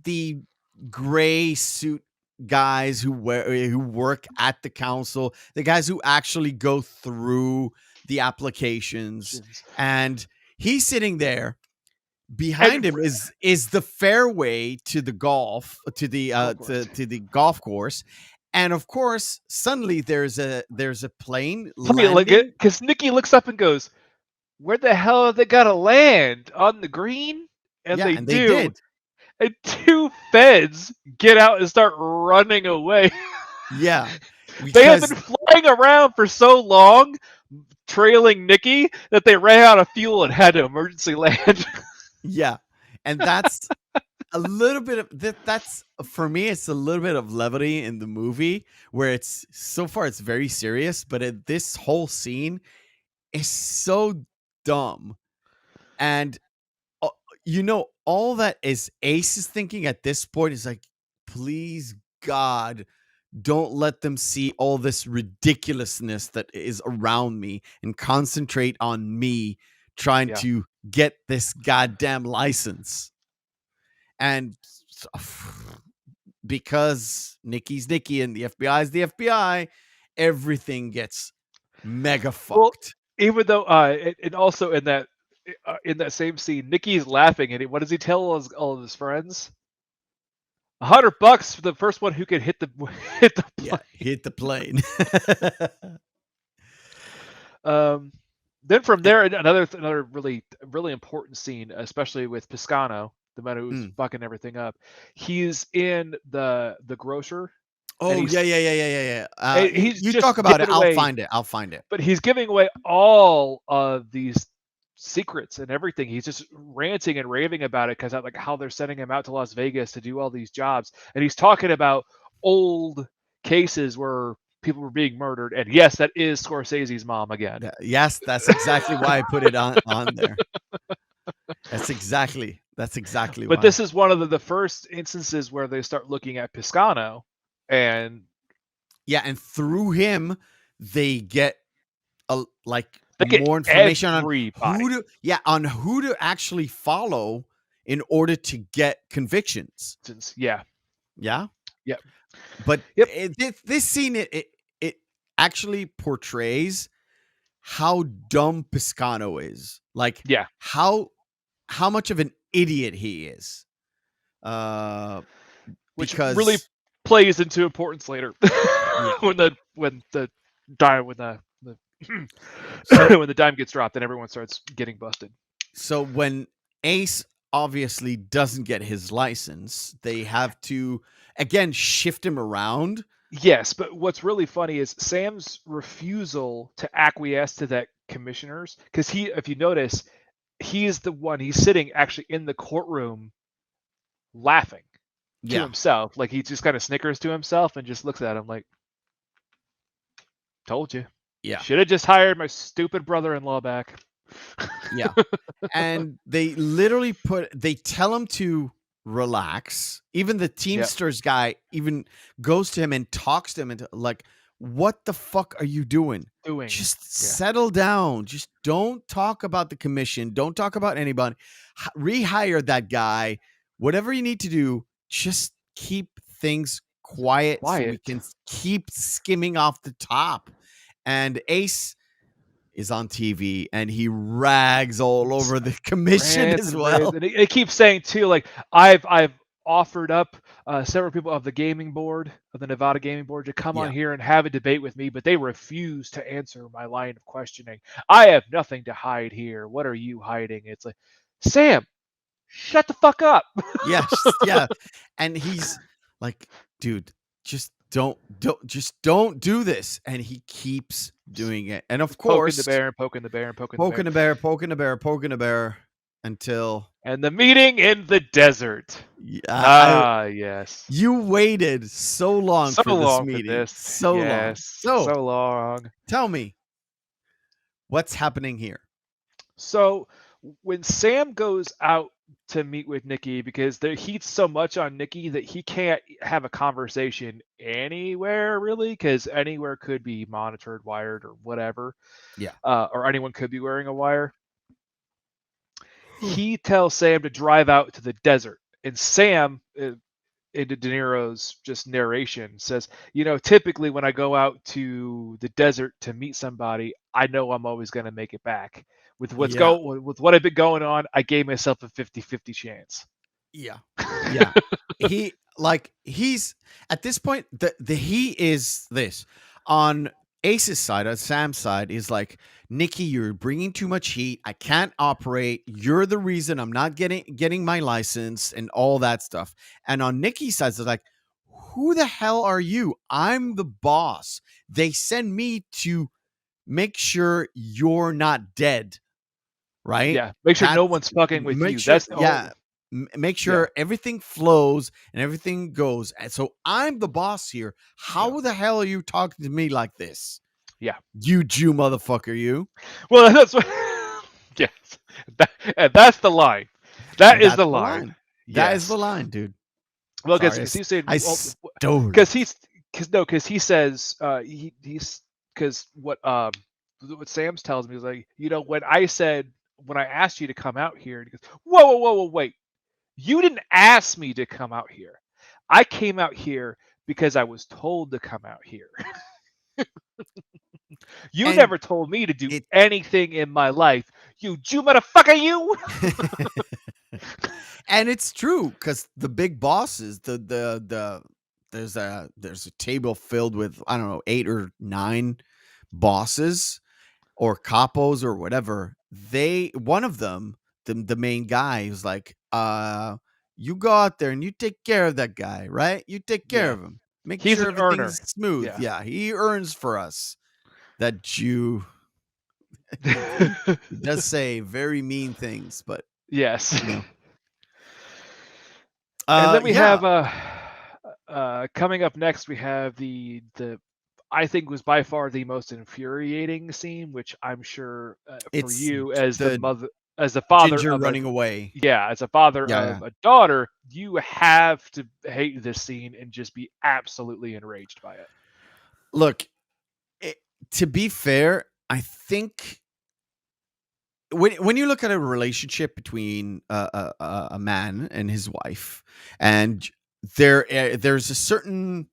the gray suit guys who work at the council, the guys who actually go through the applications, and he's sitting there. Behind him is the fairway to the golf golf course, and of course suddenly there's a plane landing. Because Nikki looks up and goes, "Where the hell have they got to land? On the green?" And they did. And two feds get out and start running away. Yeah, they have been flying around for so long, trailing Nikki, that they ran out of fuel and had to emergency land. Yeah, and that's a little bit of that's for me. It's a little bit of levity in the movie where it's so far it's very serious, but this whole scene is so dumb, and all that is Ace is thinking at this point is like, please God, don't let them see all this ridiculousness that is around me and concentrate on me trying to get this goddamn license. And because Nikki's Nikki and the FBI is the FBI, everything gets mega fucked. Well, even though and also in that same scene, Nikki's laughing, and what does he tell all of his friends? $100 for the first one who can hit the hit the plane. Yeah, hit the plane. Then from there, another really important scene, especially with Piscano, the man who's fucking everything up. He's in the grocer. Oh yeah. He's You just talk about it. giving I'll away, find it. but he's giving away all of these secrets and everything. He's just ranting and raving about it because like how they're sending him out to Las Vegas to do all these jobs, and he's talking about old cases where people were being murdered. And yes, that is Scorsese's mom again. Yes, that's exactly why I put it on there. That's exactly But why. this is one of the first instances where they start looking at Piscano, and and through him they get they get more information everybody. on who to actually follow in order to get convictions. Yeah. But this scene it actually portrays how dumb Piscano is. Like how much of an idiot he is. Which because really plays into importance later when the dime gets dropped and everyone starts getting busted. So when Ace obviously doesn't get his license, they have to again shift him around. Yes, but what's really funny is Sam's refusal to acquiesce to that commissioner's, because if you notice, he's sitting actually in the courtroom laughing to himself. Like he just kind of snickers to himself and just looks at him like, told you. Yeah. Should have just hired my stupid brother-in-law back. Yeah. And they literally they tell him to relax. Even the Teamsters guy even goes to him and talks to him and like, what the fuck are you doing? Just settle down. Just don't talk about the commission. Don't talk about anybody. Rehire that guy. Whatever you need to do, just keep things quiet. So we can keep skimming off the top. And Ace is on TV and he rags all over the commission as well. And it keeps saying too, like I've offered up several people of the Nevada gaming board to come on here and have a debate with me, but they refuse to answer my line of questioning. I have nothing to hide here. What are you hiding? It's like, Sam, shut the fuck up. Yeah. And he's like, dude, just don't do this. And he keeps doing it. And of course, poking the bear until the meeting in the desert. Yes. You waited so long for this meeting. So long. Tell me, what's happening here? So when Sam goes out to meet with Nikki, because the heat's so much on Nikki that he can't have a conversation anywhere really, because anywhere could be monitored, wired, or whatever. Or anyone could be wearing a wire. He tells Sam to drive out to the desert, and Sam, in De Niro's just narration, says, typically when I go out to the desert to meet somebody, I know I'm always going to make it back. With with what I've been going on, I gave myself a 50-50 chance. Yeah. He's at this point, he is this on Ace's side, on Sam's side, is like, Nikki, you're bringing too much heat. I can't operate. You're the reason I'm not getting my license and all that stuff. And on Nikki's side, it's like, who the hell are you? I'm the boss. They send me to make sure you're not dead. Right? Yeah. Make sure no one's fucking with you. Make sure everything flows and everything goes. And so I'm the boss here. How the hell are you talking to me like this? Yeah. You Jew motherfucker, you. Well, that's what. Yes. That's the line. That is the line. That is the line, dude. Well, because he said, because he says because what Sam's tells me is like, when I asked you to come out here, and he goes, whoa, wait. You didn't ask me to come out here. I came out here because I was told to come out here. You never told me to do anything in my life. You Jew motherfucker, you. And it's true because the big bosses, there's a table filled with, I don't know, 8 or 9 bosses or capos or whatever. One of them, the main guy, was like, you go out there and you take care of that guy, right? You take care Yeah. of him. Make He's sure an everything's earner. smooth. Yeah. Yeah, he earns for us. That Jew, he does say very mean things, but Yes. you know. And then we Yeah, have coming up next we have the I think was by far the most infuriating scene, which I'm sure for it's you as the the mother, as the father ginger of a running away. yeah, as a father Yeah, yeah. of a daughter, you have to hate this scene and just be absolutely enraged by it. Look, it, to be fair, I think when you look at a relationship between a man and his wife, and there's a certain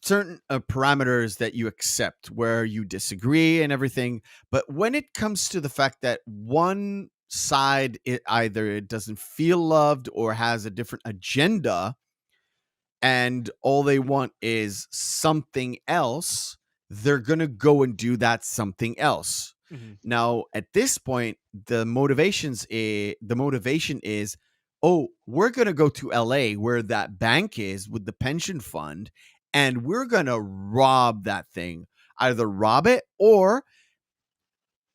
parameters that you accept where you disagree and everything, but when it comes to the fact that one side, it doesn't feel loved or has a different agenda, and all they want is something else, they're going to go and do that something else. Mm-hmm. Now, at this point, the motivation is, oh, we're going to go to LA where that bank is with the pension fund, and we're going to rob that thing. Either rob it or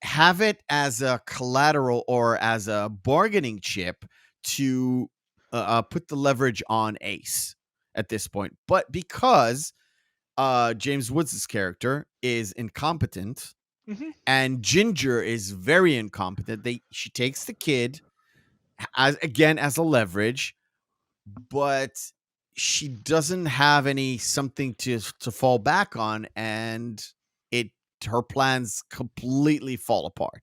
have it as a collateral or as a bargaining chip to put the leverage on Ace at this point. But because James Woods' character is incompetent Mm-hmm. and Ginger is very incompetent, she takes the kid as a leverage, but she doesn't have any something to fall back on, and it her plans Yep. completely fall apart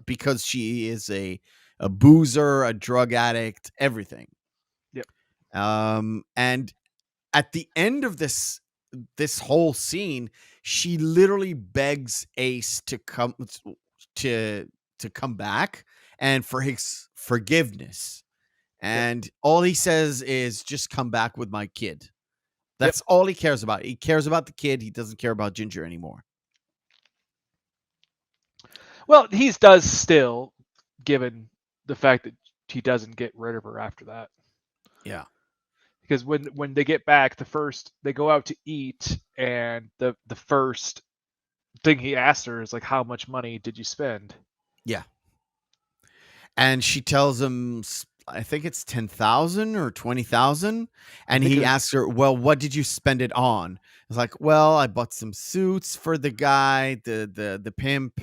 because she is a boozer, a drug addict, everything. Yep. And at the end of this whole scene, she literally begs Ace to to come back and for his forgiveness. Yep. And all he says is, just come back with my kid. Yep. That's all he cares about. He cares about the kid. He doesn't care about Ginger anymore. Well, he does still, given the fact that he doesn't get rid of her after that. Yeah. Because when they get back, they go out to eat, and the first thing he asks her is like, "How much money did you spend?" Yeah. And she tells him, I think it's 10,000 or 20,000. I And think it he was. asks her, well, what did you spend it on? It's like, well, I bought some suits for the guy, the pimp,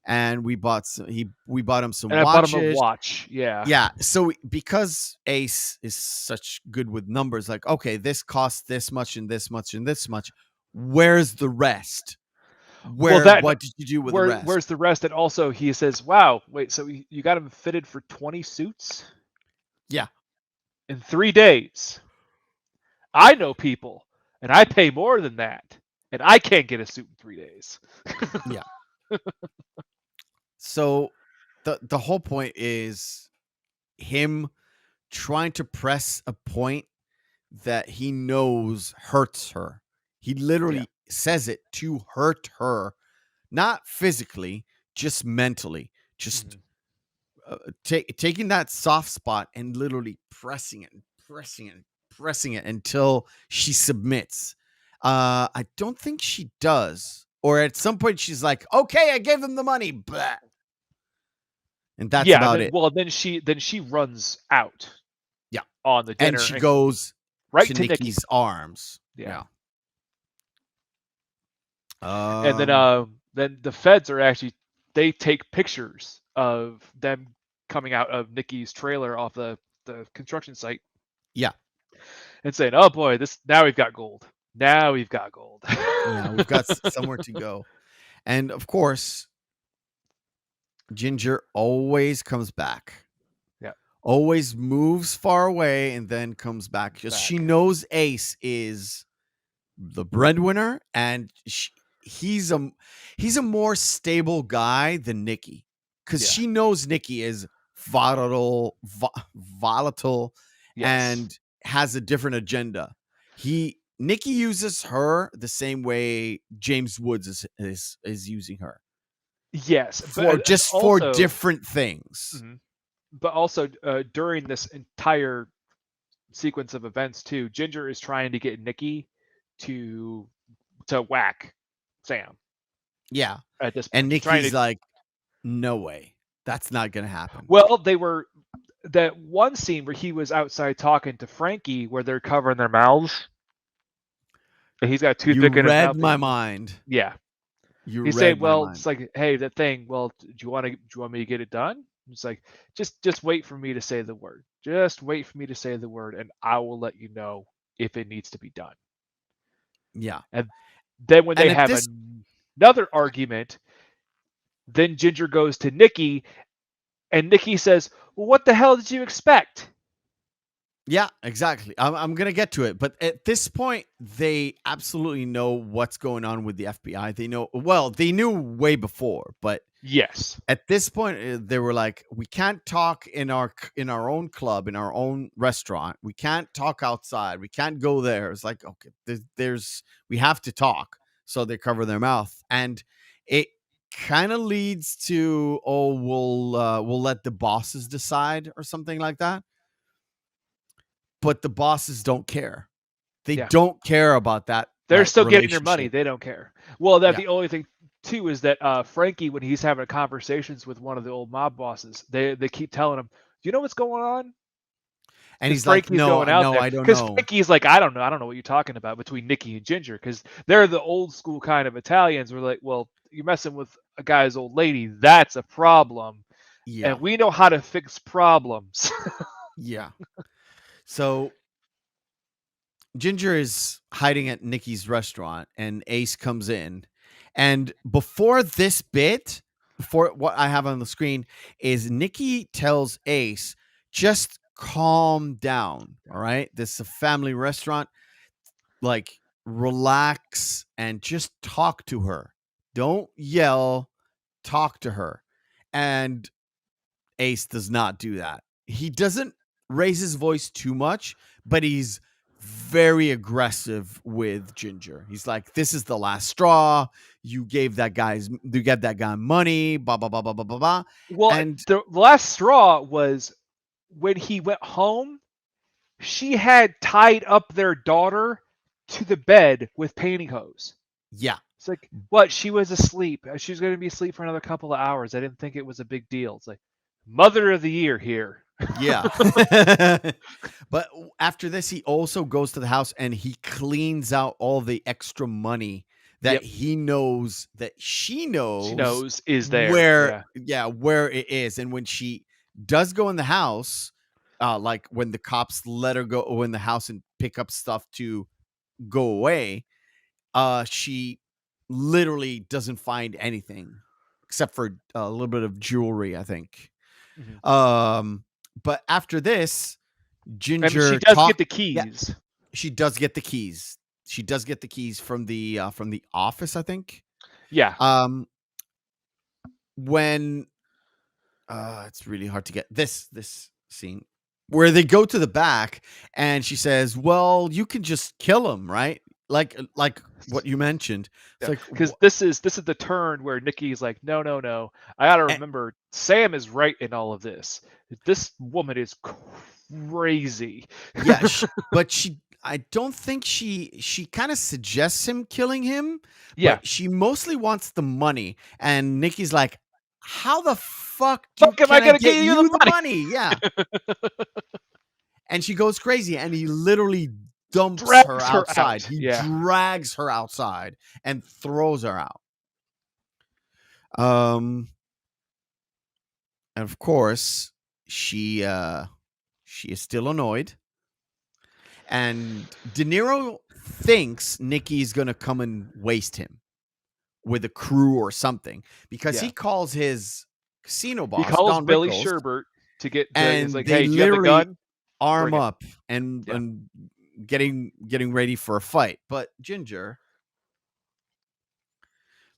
and we bought him some And I bought him a watches. watch. Yeah. Yeah. So because Ace is such good with numbers, like, okay, this costs this much and this much and this much. Where's the rest? Well, What did you do with the rest? where's the rest? And also, he says, "Wow, wait, so you got him fitted for 20 suits Yeah. in 3 days? I know people, and I pay more than that, and I can't get a suit in 3 days." Yeah. So the whole point is him trying to press a point that he knows hurts her. He Yeah. literally says it to hurt her, not physically, just mentally. Just Mhm. taking that soft spot and literally pressing it and pressing it and pressing it until she submits. I don't think she does. Or at some point she's like, okay, I gave him the money. Blah. And that's Yeah. about it. Then she runs out. Yeah. On the And dinner she and goes right to to Nikki. Nikki's arms. Yeah. Yeah. And then the feds are actually, they take pictures of them coming out of Nikki's trailer off the construction site. Yeah. And saying, "Oh boy, now we've got gold. Now we've got gold." Yeah. We've got somewhere to go. And of course, Ginger always comes back. Yeah. Always moves far away and then comes back because she knows Ace is the breadwinner, and he's a more stable guy than Nikki, because she knows Nikki is volatile, Yes. and has a different agenda. Nikki uses her the same way James Woods is using her Yes, for but just for also, different things. mhm, but also during this entire sequence of events too, Ginger is trying to get Nikki to whack Sam Yeah. at this And point. She's trying Nikki's to. like, no way. That's not going to happen. Well, they were that one scene where he was outside talking to Frankie, where they're covering their mouths, and he's got a You toothpick in his read mouth. my mind. Yeah, You he's read saying, my "Well, mind. it's like, hey, that thing. Well, do you want me to get it done?" It's like, just wait for me to say the word. Just wait for me to say the word, and I will let you know if it needs to be done. Yeah. And then when they And at have this another argument, then Ginger goes to Nikki, and Nikki says, "Well, what the hell did you expect?" Yeah, exactly. I'm gonna get to it, but at this point, they absolutely know what's going on with the FBI. They know well. They knew way before, but Yes. at this point, they were like, "We can't talk in our own club, in our own restaurant. We can't talk outside. We can't go there." It's like, okay, we have to talk, so they cover their mouth, and it kind of leads to, oh, we'll let the bosses decide or something like that. But the bosses don't care. They Yeah. don't care about that They're still getting their money. relationship. They don't care. Well, that Yeah. the only thing too is that Frankie, when he's having conversations with one of the old mob bosses, they keep telling him, "Do you know what's going on?" And Because he's like, Frankie's no, going out no, there. I don't Because know. Frankie's like, I don't know what you're talking about between Nikki and Ginger. Because they're the old school kind of Italians. We're like, well, you're messing with a guy's old lady. That's a problem, Yeah. and we know how to fix problems. Yeah. So Ginger is hiding at Nikki's restaurant and Ace comes in. And before this bit, before what I have on the screen, is Nikki tells Ace, just calm down. All right. This is a family restaurant. Like, relax and just talk to her. Don't yell, talk to her. And Ace does not do that. He doesn't raise his voice too much, but he's very aggressive with Ginger. He's like, "This is the last straw. You gave that guy money, blah blah blah blah blah blah blah." Well, And the last straw was when he went home. She had tied up their daughter to the bed with pantyhose. yeah, It's like, what? She was asleep. She was going to be asleep for another couple of hours. I didn't think it was a big deal. It's like, Mother of the Year here. yeah. But after this, he also goes to the house and he cleans out all the extra money that Yep. he knows that she knows is there. where it is. And when she does go in the house, like when the cops let her go in the house and pick up stuff to go away, she literally doesn't find anything except for a little bit of jewelry, I think. Mhm. But after this, I mean, Ginger she does talk. get the Yeah, keys. she does get the keys. She does get the keys from the office, I think. Yeah. When it's really hard to get this scene where they go to the back and she says, "Well, you can just kill him, right?" Like what you mentioned. It's like, Because this is the turn where Nikki's like, no. I got to remember, Sam is right in all of this. This woman is crazy. yeah, I don't think she kind of suggests him killing him, Yeah. but she mostly wants the money. And Nikki's like, "How the fuck can I gonna get get you you the money?" Yeah. And she goes crazy and he literally dumps her Drags her outside. out. He Yeah. drags her outside and throws her out. And of course, she is still annoyed. And De Niro thinks Nikki's going to come and waste him with a crew or something because he calls his casino boss, He calls Don Billy Rickles, Sherbert to get to. and He's like, they hey, do you have the literally gun? arm Bring it. up and getting ready for a fight. But Ginger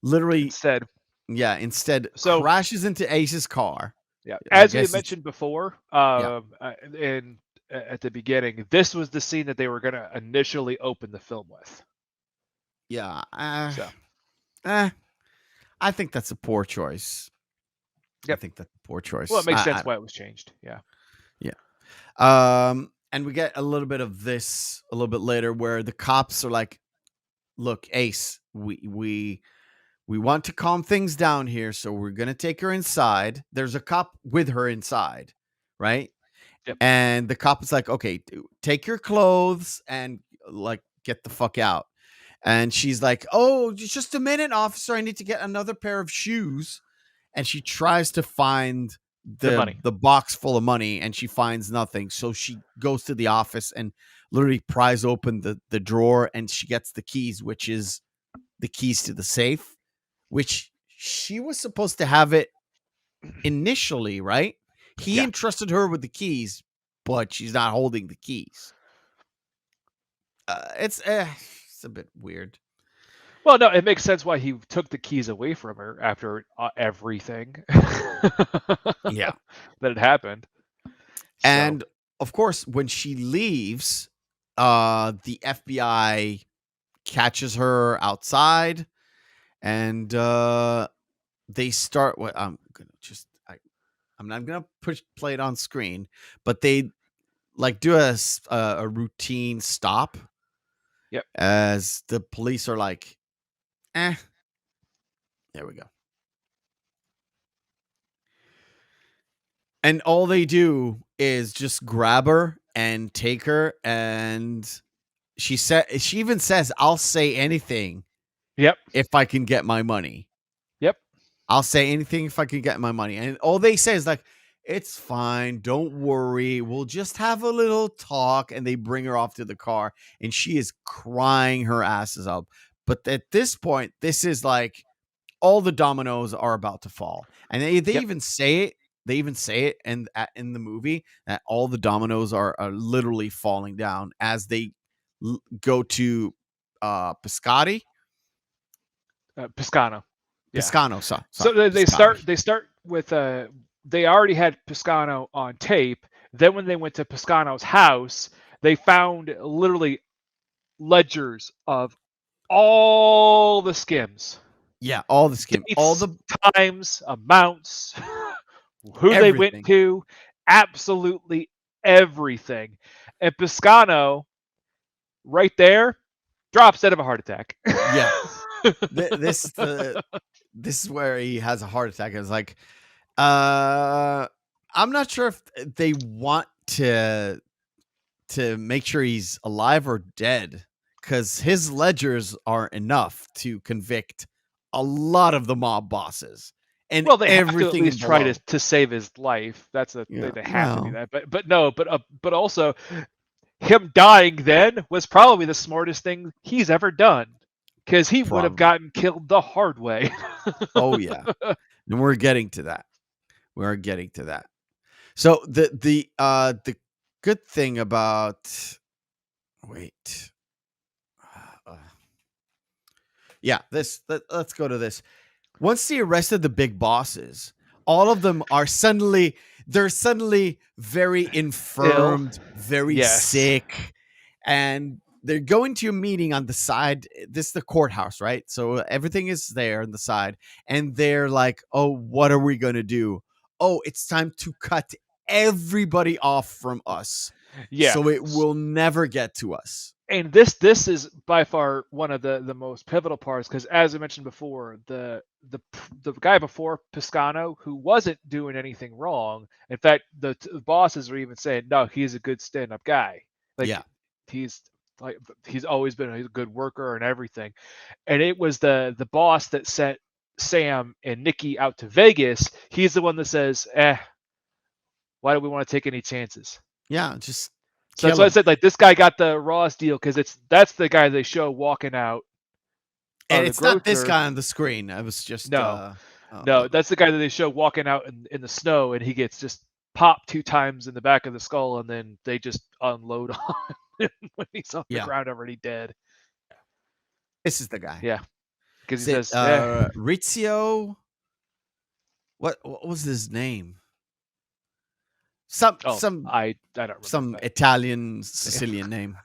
literally Instead crashes into Ace's car. Yeah, I as we guess mentioned before, yeah. at the beginning, this was the scene that they were going to initially open the film with. Yeah. So, I think that's a poor choice. I yep. think that's a poor choice. Well, it makes sense why it was changed. Yeah. And we get a little bit of this a little bit later where the cops are like, look, Ace, we want to calm things down here, so we're gonna take her inside. There's a cop with her inside, right? Yep. And the cop is like, okay, take your clothes and like get the fuck out. And she's like, oh, just a minute, officer, I need to get another pair of shoes. And she tries to find The money. the box full of money, and she finds nothing. So she goes to the office and literally pries open the drawer, and she gets the keys, which is the keys to the safe, which she was supposed to have it initially, right? He Yeah. entrusted her with the keys, but she's not holding the keys. It's a bit weird. Well, no, it makes sense why he took the keys away from her after everything. Yeah. That had happened. And of course, when she leaves, the FBI catches her outside, and they start. What I'm gonna I'm not gonna play it on screen, but they like do a routine stop. Yep. As the police are like, there we go. And all they do is just grab her and take her, and she even says, I'll say anything Yep. if I can get my money. Yep. I'll say anything if I can get my money. And all they say is like, it's fine, don't worry, we'll just have a little talk. And they bring her off to the car, and she is crying her asses up. But at this point, this is like all the dominoes are about to fall. And they Yep. even say it. They even say it in the movie that all the dominoes are literally falling down as they go to Piscotti. Piscano. Yeah. Piscano, sorry, So they Piscotti. start with they already had Piscano on tape. Then when they went to Piscano's house, they found literally ledgers of all the skims. Yeah, all the skim, Dates, all the times, amounts, who they went everything. to, absolutely everything. And Piscano, right there, drops dead of a heart attack. Yeah, this is where he has a heart attack. It's like, I'm not sure if they want to make sure he's alive or dead, because his ledgers are enough to convict a lot of the mob bosses and Well, they have to at everything least try below. to save his life. That's Yeah, they have to do well, that. But also him dying then was probably the smartest thing he's ever done, because he would have probably. gotten killed the hard way. Oh yeah, and we're getting to that. We're getting to that. So the good thing about wait, uh, yeah, let's go to this. Once they arrested the big bosses, all of them are suddenly very Ill. infirmed, very Yes. sick, and they're going to a meeting on the side. This is the courthouse, right? So everything is there on the side, and they're like, "Oh, what are we gonna do? Oh, it's time to cut everybody off from us, Yeah. so it will never get to us." And this is by far one of the most pivotal parts, because as I mentioned before, the guy before Piscano, who wasn't doing anything wrong, in fact the bosses are even saying, no, he's a good stand-up guy, like Yeah, he's he's always been a good worker and everything. And it was the boss that sent Sam and Nikki out to Vegas. He's the one that says, why do we want to take any chances? yeah, just So that's kill why I him. said, like, this guy got the Ross deal, because that's the guy they show walking out And of the it's not this grocer. guy on the screen. I was just No, hold on. that's the guy that they show walking out in the snow, and he gets just popped 2 times in the back of the skull, and then they just unload on him when he's on the Yeah, ground already dead. this is the guy. Yeah, because he Is it says, Rizzio? What was his name? Some I don't remember some that. Italian Sicilian name.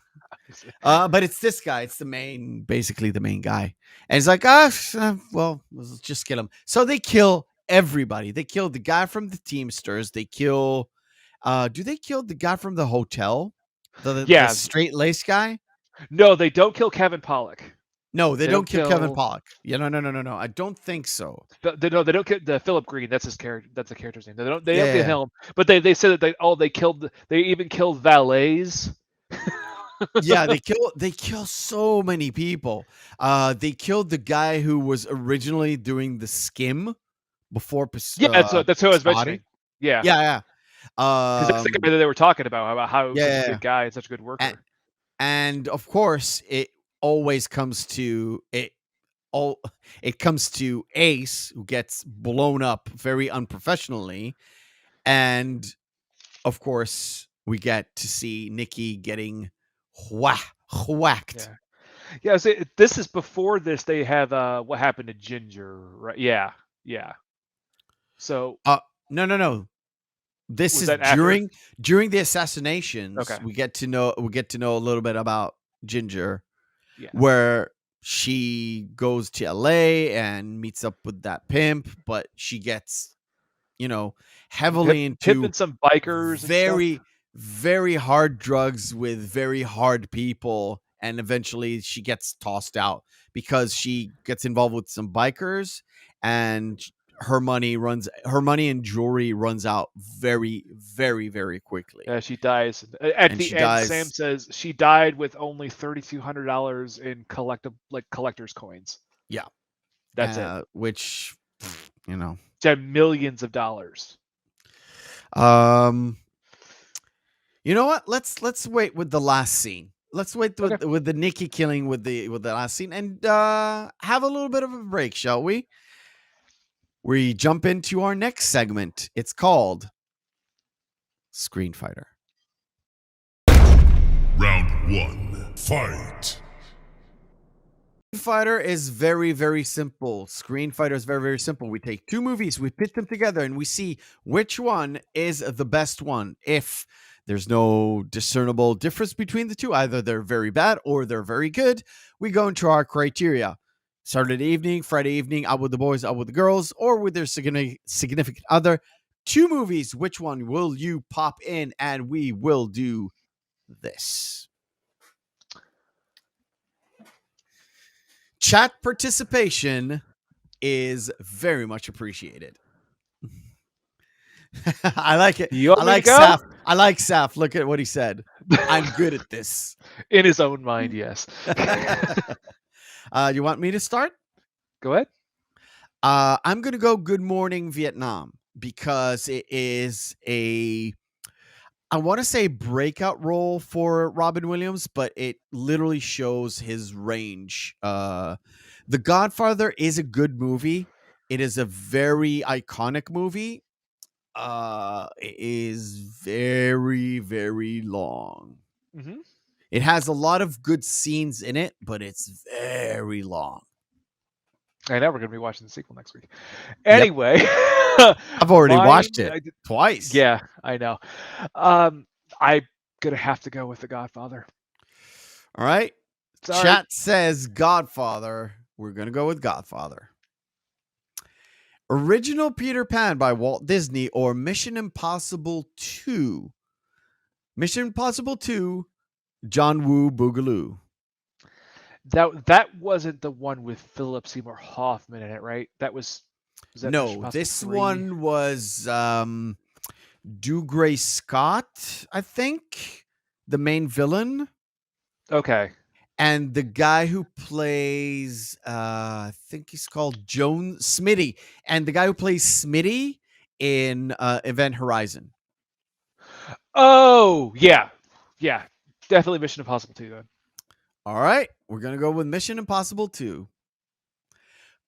But it's this guy. It's basically the main guy. And he's like, well, let's just kill him. So they kill everybody. They kill the guy from the Teamsters. They kill. Do they kill the guy from the hotel? The Yeah. straight lace guy? No, they don't kill Kevin Pollak. No, they don't kill Kevin Pollak. Yeah, no. I don't think so. They don't kill the Philip Green. That's his character. That's the character's name. They don't kill Yeah. him. But they said that they even killed valets. Yeah, they kill so many people. They killed the guy who was originally doing the skim before. That's who I was Piscotti. mentioning. Yeah. Yeah. Because that's the guy that they were talking about how he was such a good guy and such a good worker. And of course, it always comes to it. It comes to Ace, who gets blown up very unprofessionally, and of course, we get to see Nikki getting whacked. Yeah. So this is before this. They have what happened to Ginger, right? Yeah. So no. This is during the assassinations. Okay. We get to know a little bit about Ginger, yeah. where she goes to LA and meets up with that pimp, but she gets, heavily into some bikers, very hard drugs with very hard people, and eventually she gets tossed out because she gets involved with some bikers, and her money and jewelry runs out very, very, very quickly. Yeah, she dies. At the end, Sam says she died with only $3,200 in collector's coins. Yeah, that's it. Which, millions of dollars. You know what? Let's wait with the last scene. Let's wait with the Nikki killing with the last scene, and have a little bit of a break, shall we? We jump into our next segment. It's called Screen Fighter. Round 1, fight. Screen Fighter is very, very simple. Screen Fighter is very, very simple. We take two movies, we pit them together, and we see which one is the best one. If there's no discernible difference between the two, either they're very bad or they're very good, we go into our criteria. Saturday evening, Friday evening, out with the boys, out with the girls, or with their significant other. Two movies, which one will you pop in? And we will do this. Chat participation is very much appreciated. I like it. I like Saf. Saf. Look at what he said. I'm good at this. In his own mind, yes. You want me to start? Go ahead. I'm going to go Good Morning Vietnam because it is I want to say breakout role for Robin Williams, but it literally shows his range. The Godfather is a good movie. It is a very iconic movie. It is very, very long. Mm-hmm. It has a lot of good scenes in it, but it's very long. I know we're going to be watching the sequel next week. Anyway, I've already watched it twice. Yeah, I know. I'm going to have to go with The Godfather. All right. Sorry. Chat says Godfather. We're going to go with Godfather. Original Peter Pan by Walt Disney or Mission Impossible 2? Mission Impossible 2, John Woo Boogaloo. That wasn't the one with Philip Seymour Hoffman in it, right? Was that no, this 3? One was Dougray Scott, I think, the main villain. Okay. And the guy who plays, I think he's called Smitty. And the guy who plays Smitty in Event Horizon. Oh, yeah. Yeah, definitely Mission Impossible 2 then. All right, we're going to go with Mission Impossible 2.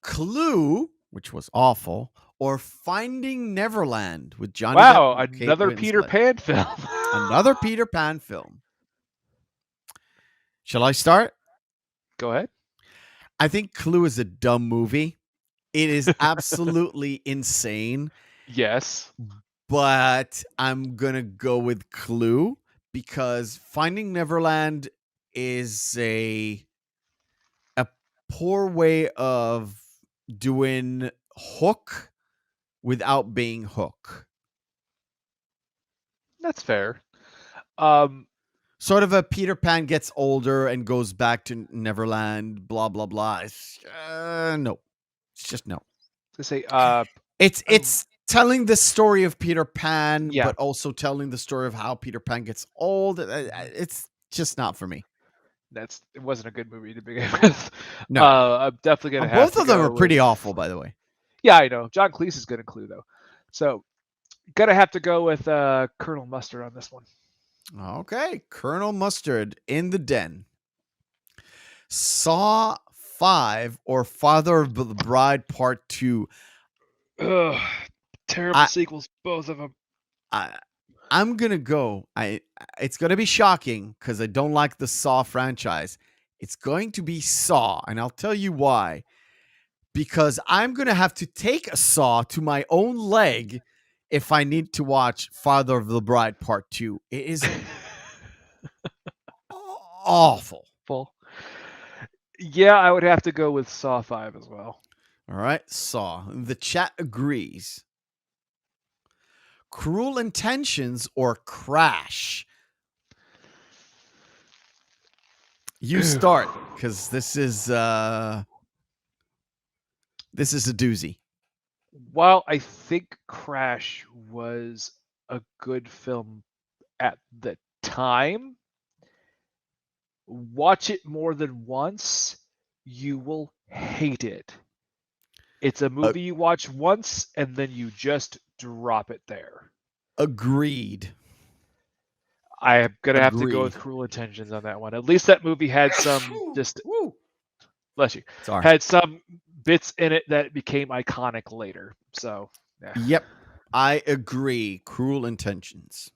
Clue, which was awful, or Finding Neverland with Johnny Depp. Wow, another Peter Pan film. Another Peter Pan film. Shall I start? Go ahead. I think Clue is a dumb movie. It is absolutely insane. Yes. but I'm gonna go with Clue because Finding Neverland is a poor way of doing Hook without being Hook. That's fair. Um, Sort of a Peter Pan gets older and goes back to Neverland, blah blah blah. It's, no, it's just no. to say, It's telling the story of Peter Pan, yeah, but also telling the story of how Peter Pan gets old. It's just not for me. it wasn't a good movie to begin with. No. I'm definitely gonna have Both to of them go are pretty with- awful, by the way. Yeah, I know. John Cleese is good in Clue though, so gonna have to go with Colonel Mustard on this one. Okay, Colonel Mustard in the den. Saw 5 or Father of the Bride Part 2. Ugh, terrible I- sequels, both of them. I'm gonna go. It's gonna be shocking because I don't like the Saw franchise. It's going to be Saw, and I'll tell you why. Because I'm gonna have to take a saw to my own leg if I need to watch Father of the Bride Part 2. It is awful. Full. Yeah, I would have to go with Saw 5 as well. All right, Saw. The chat agrees. Cruel Intentions or Crash? You start, because this is a doozy. While I think Crash was a good film at the time, watch it more than once, you will hate it. It's a movie you watch once and then you just drop it there. Agreed. I'm gonna have to go Agreed. with Cruel Intentions on that one. At least that movie had some just bless you. Sorry. Had some bits in it that became iconic later. So yeah. Yep, I agree. Cruel Intentions.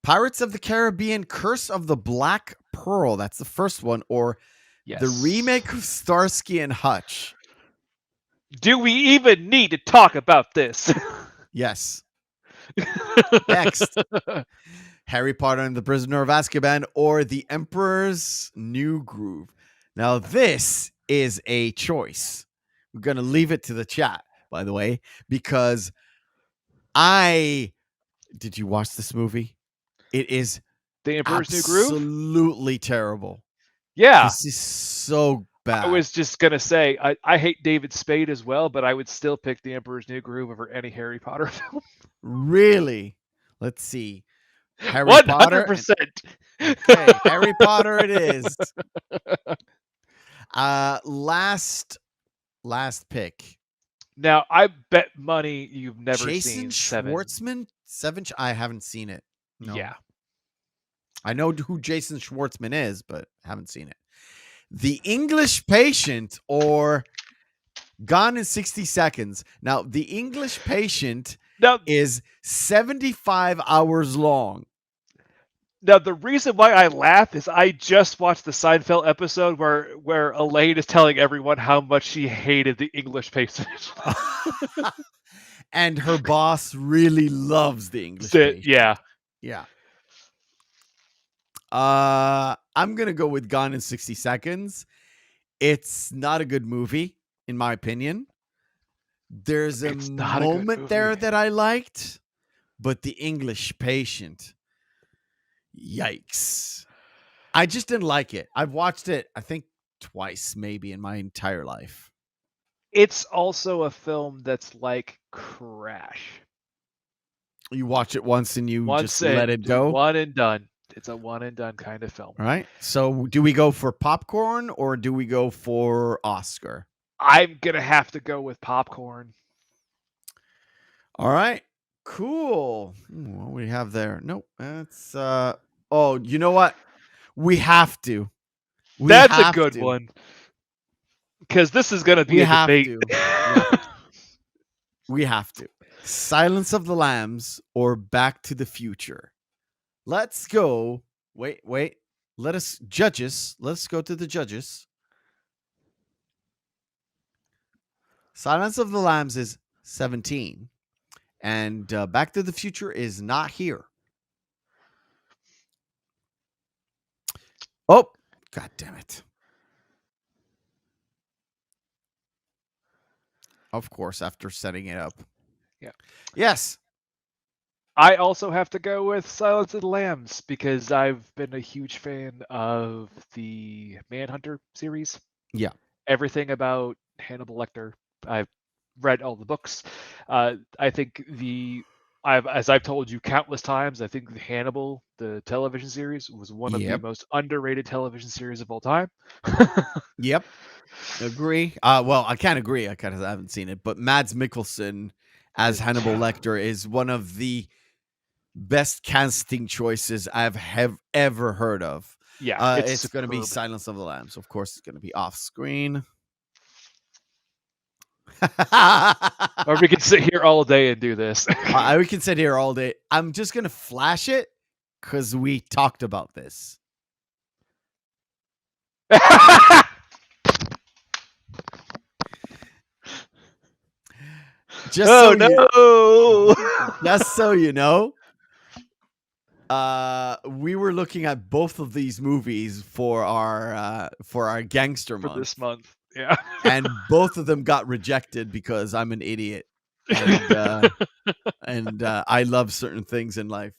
Pirates of the Caribbean, Curse of the Black Pearl. That's the first one. Or Yes. the remake of Starsky and Hutch. Do we even need to talk about this? Yes. Next. Harry Potter and the Prisoner of Azkaban or The Emperor's New Groove. Now, this is a choice. We're going to leave it to the chat, by the way, because did you watch this movie? It is The Emperor's New Groove? absolutely terrible. Yeah. This is so bad. I was just going to say, I hate David Spade as well, but I would still pick The Emperor's New Groove over any Harry Potter film. Really? Let's see. Harry 100%. Okay, Harry Potter it is. Last pick. Now, I bet money you've never Jason seen Seven. Schwartzman? Seven? I haven't seen it. No. Yeah. I know who Jason Schwartzman is, but haven't seen it. The English Patient or Gone in 60 Seconds. Now, The English Patient is 75 hours long. Now, the reason why I laugh is I just watched the Seinfeld episode where Elaine is telling everyone how much she hated the English Patient. And her boss really loves the English Patient. Yeah. Yeah. I'm going to go with Gone in 60 Seconds. It's not a good movie, in my opinion. There's a moment there that I liked, but The English Patient, yikes. I just didn't like it. I've watched it, I think, twice maybe in my entire life. It's also a film that's like Crash. You watch it once and you just let it go? One and done. It's a one and done kind of film. All right. So do we go for popcorn or do we go for Oscar? I'm going to have to go with popcorn. All right. Cool. What do we have there? Nope. That's oh, you know what? We have to. That's a good one. Because this is going to be a debate. We have to. Silence of the Lambs or Back to the Future. Let's go. Wait. Let's go to the judges. Silence of the Lambs is 17. And Back to the Future is not here. Oh, God damn it. Of course, after setting it up. Yeah. Yes. I also have to go with Silence of the Lambs because I've been a huge fan of the Manhunter series. Yeah. Everything about Hannibal Lecter. I've read all the books. I think as I've told you countless times, I think the Hannibal, the television series, was one of the Yep. most underrated television series of all time. Yep. Agree. Well, I can't agree. I haven't seen it, but Mads Mikkelsen as Hannibal Lecter is one of the best casting choices I've ever heard of. Yeah, It's going to be superb. Silence of the Lambs. Of course, it's going to be off screen. Or we could sit here all day and do this. We can sit here all day. I'm just going to flash it because we talked about this. Just so you know, we were looking at both of these movies for our gangster for month this month. Yeah. and both of them got rejected because I'm an idiot and I love certain things in life.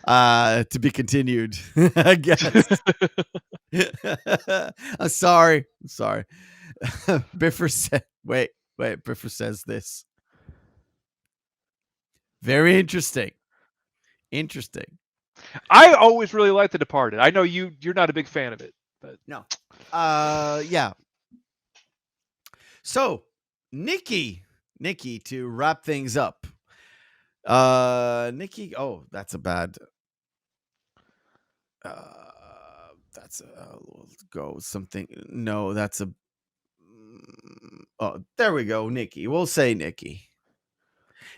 To be continued, I guess. I'm sorry. Biffer said, wait. Biffer says this. Very interesting. I always really liked The Departed. I know you're not a big fan of it, but no. Yeah. So, Nikki, to wrap things up. Nikki, oh, that's a bad. That's we'll go something. No, that's a. Oh, there we go, Nikki. We'll say Nikki.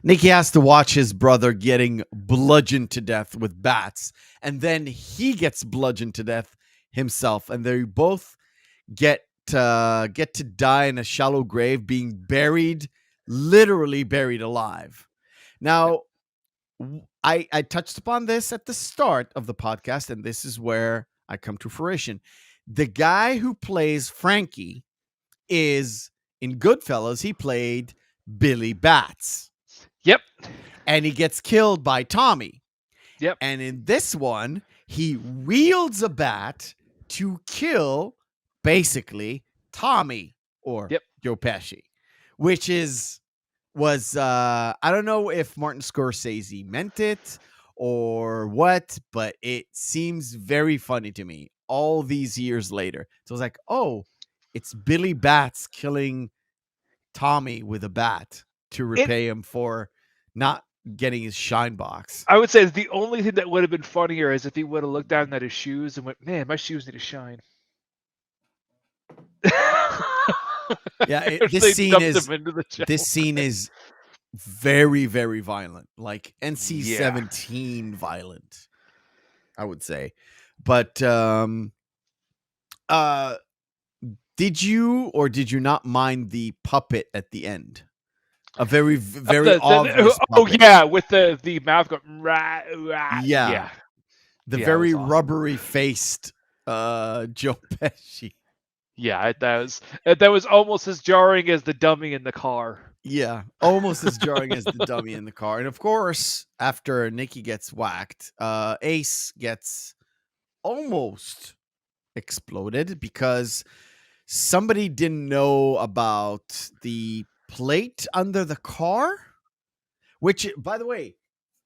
Nikki has to watch his brother getting bludgeoned to death with bats, and then he gets bludgeoned to death himself, and they both get to die in a shallow grave, being literally buried alive. Now, I touched upon this at the start of the podcast, and this is where I come to fruition. The guy who plays Frankie is in Goodfellas. He played Billy Bats. Yep. And he gets killed by Tommy. Yep. And in this one, he wields a bat to kill basically Tommy or Joe Pesci, which was I don't know if Martin Scorsese meant it or what, but it seems very funny to me all these years later. So I was like, oh, it's Billy Bats killing Tommy with a bat to repay him for not getting his shine box. I would say the only thing that would have been funnier is if he would have looked down at his shoes and went, "Man, my shoes need to shine." Yeah, this scene is very, very violent, like NC-17 violent, I would say. But did you or did you not mind the puppet at the end? A very, very obvious puppet. Oh yeah, with the mouth going rah, rah. Yeah. The very rubbery faced Joe Pesci. Yeah, that was almost as jarring as the dummy in the car. Yeah, almost as jarring as the dummy in the car. And of course, after Nikki gets whacked, Ace gets almost exploded because somebody didn't know about the plate under the car, which, by the way,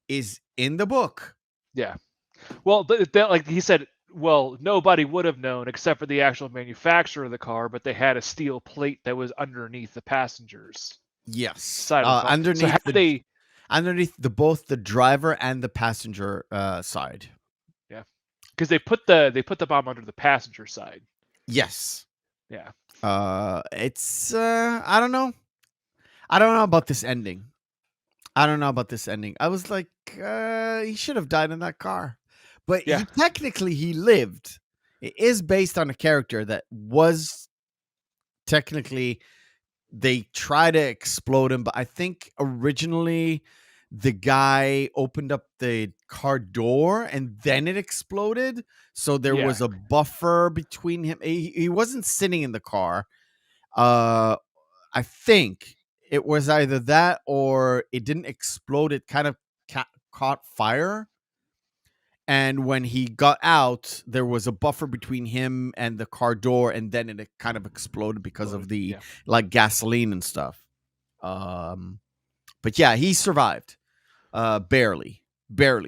is in the book. Yeah. Well, like he said, well, nobody would have known except for the actual manufacturer of the car, but they had a steel plate that was underneath the passengers. Yes, side of the car. underneath both the driver and the passenger side. Yeah, because they put the bomb under the passenger side. Yes. Yeah. It's I don't know about this ending. I was like, he should have died in that car. But he lived. It is based on a character that was technically they try to explode him, but I think originally the guy opened up the car door and then it exploded. So there Yeah. was a buffer between him. He wasn't sitting in the car. I think it was either that or it didn't explode. It kind of caught fire. And when he got out, there was a buffer between him and the car door, and then it kind of exploded because of the like gasoline and stuff. But yeah, he survived. Barely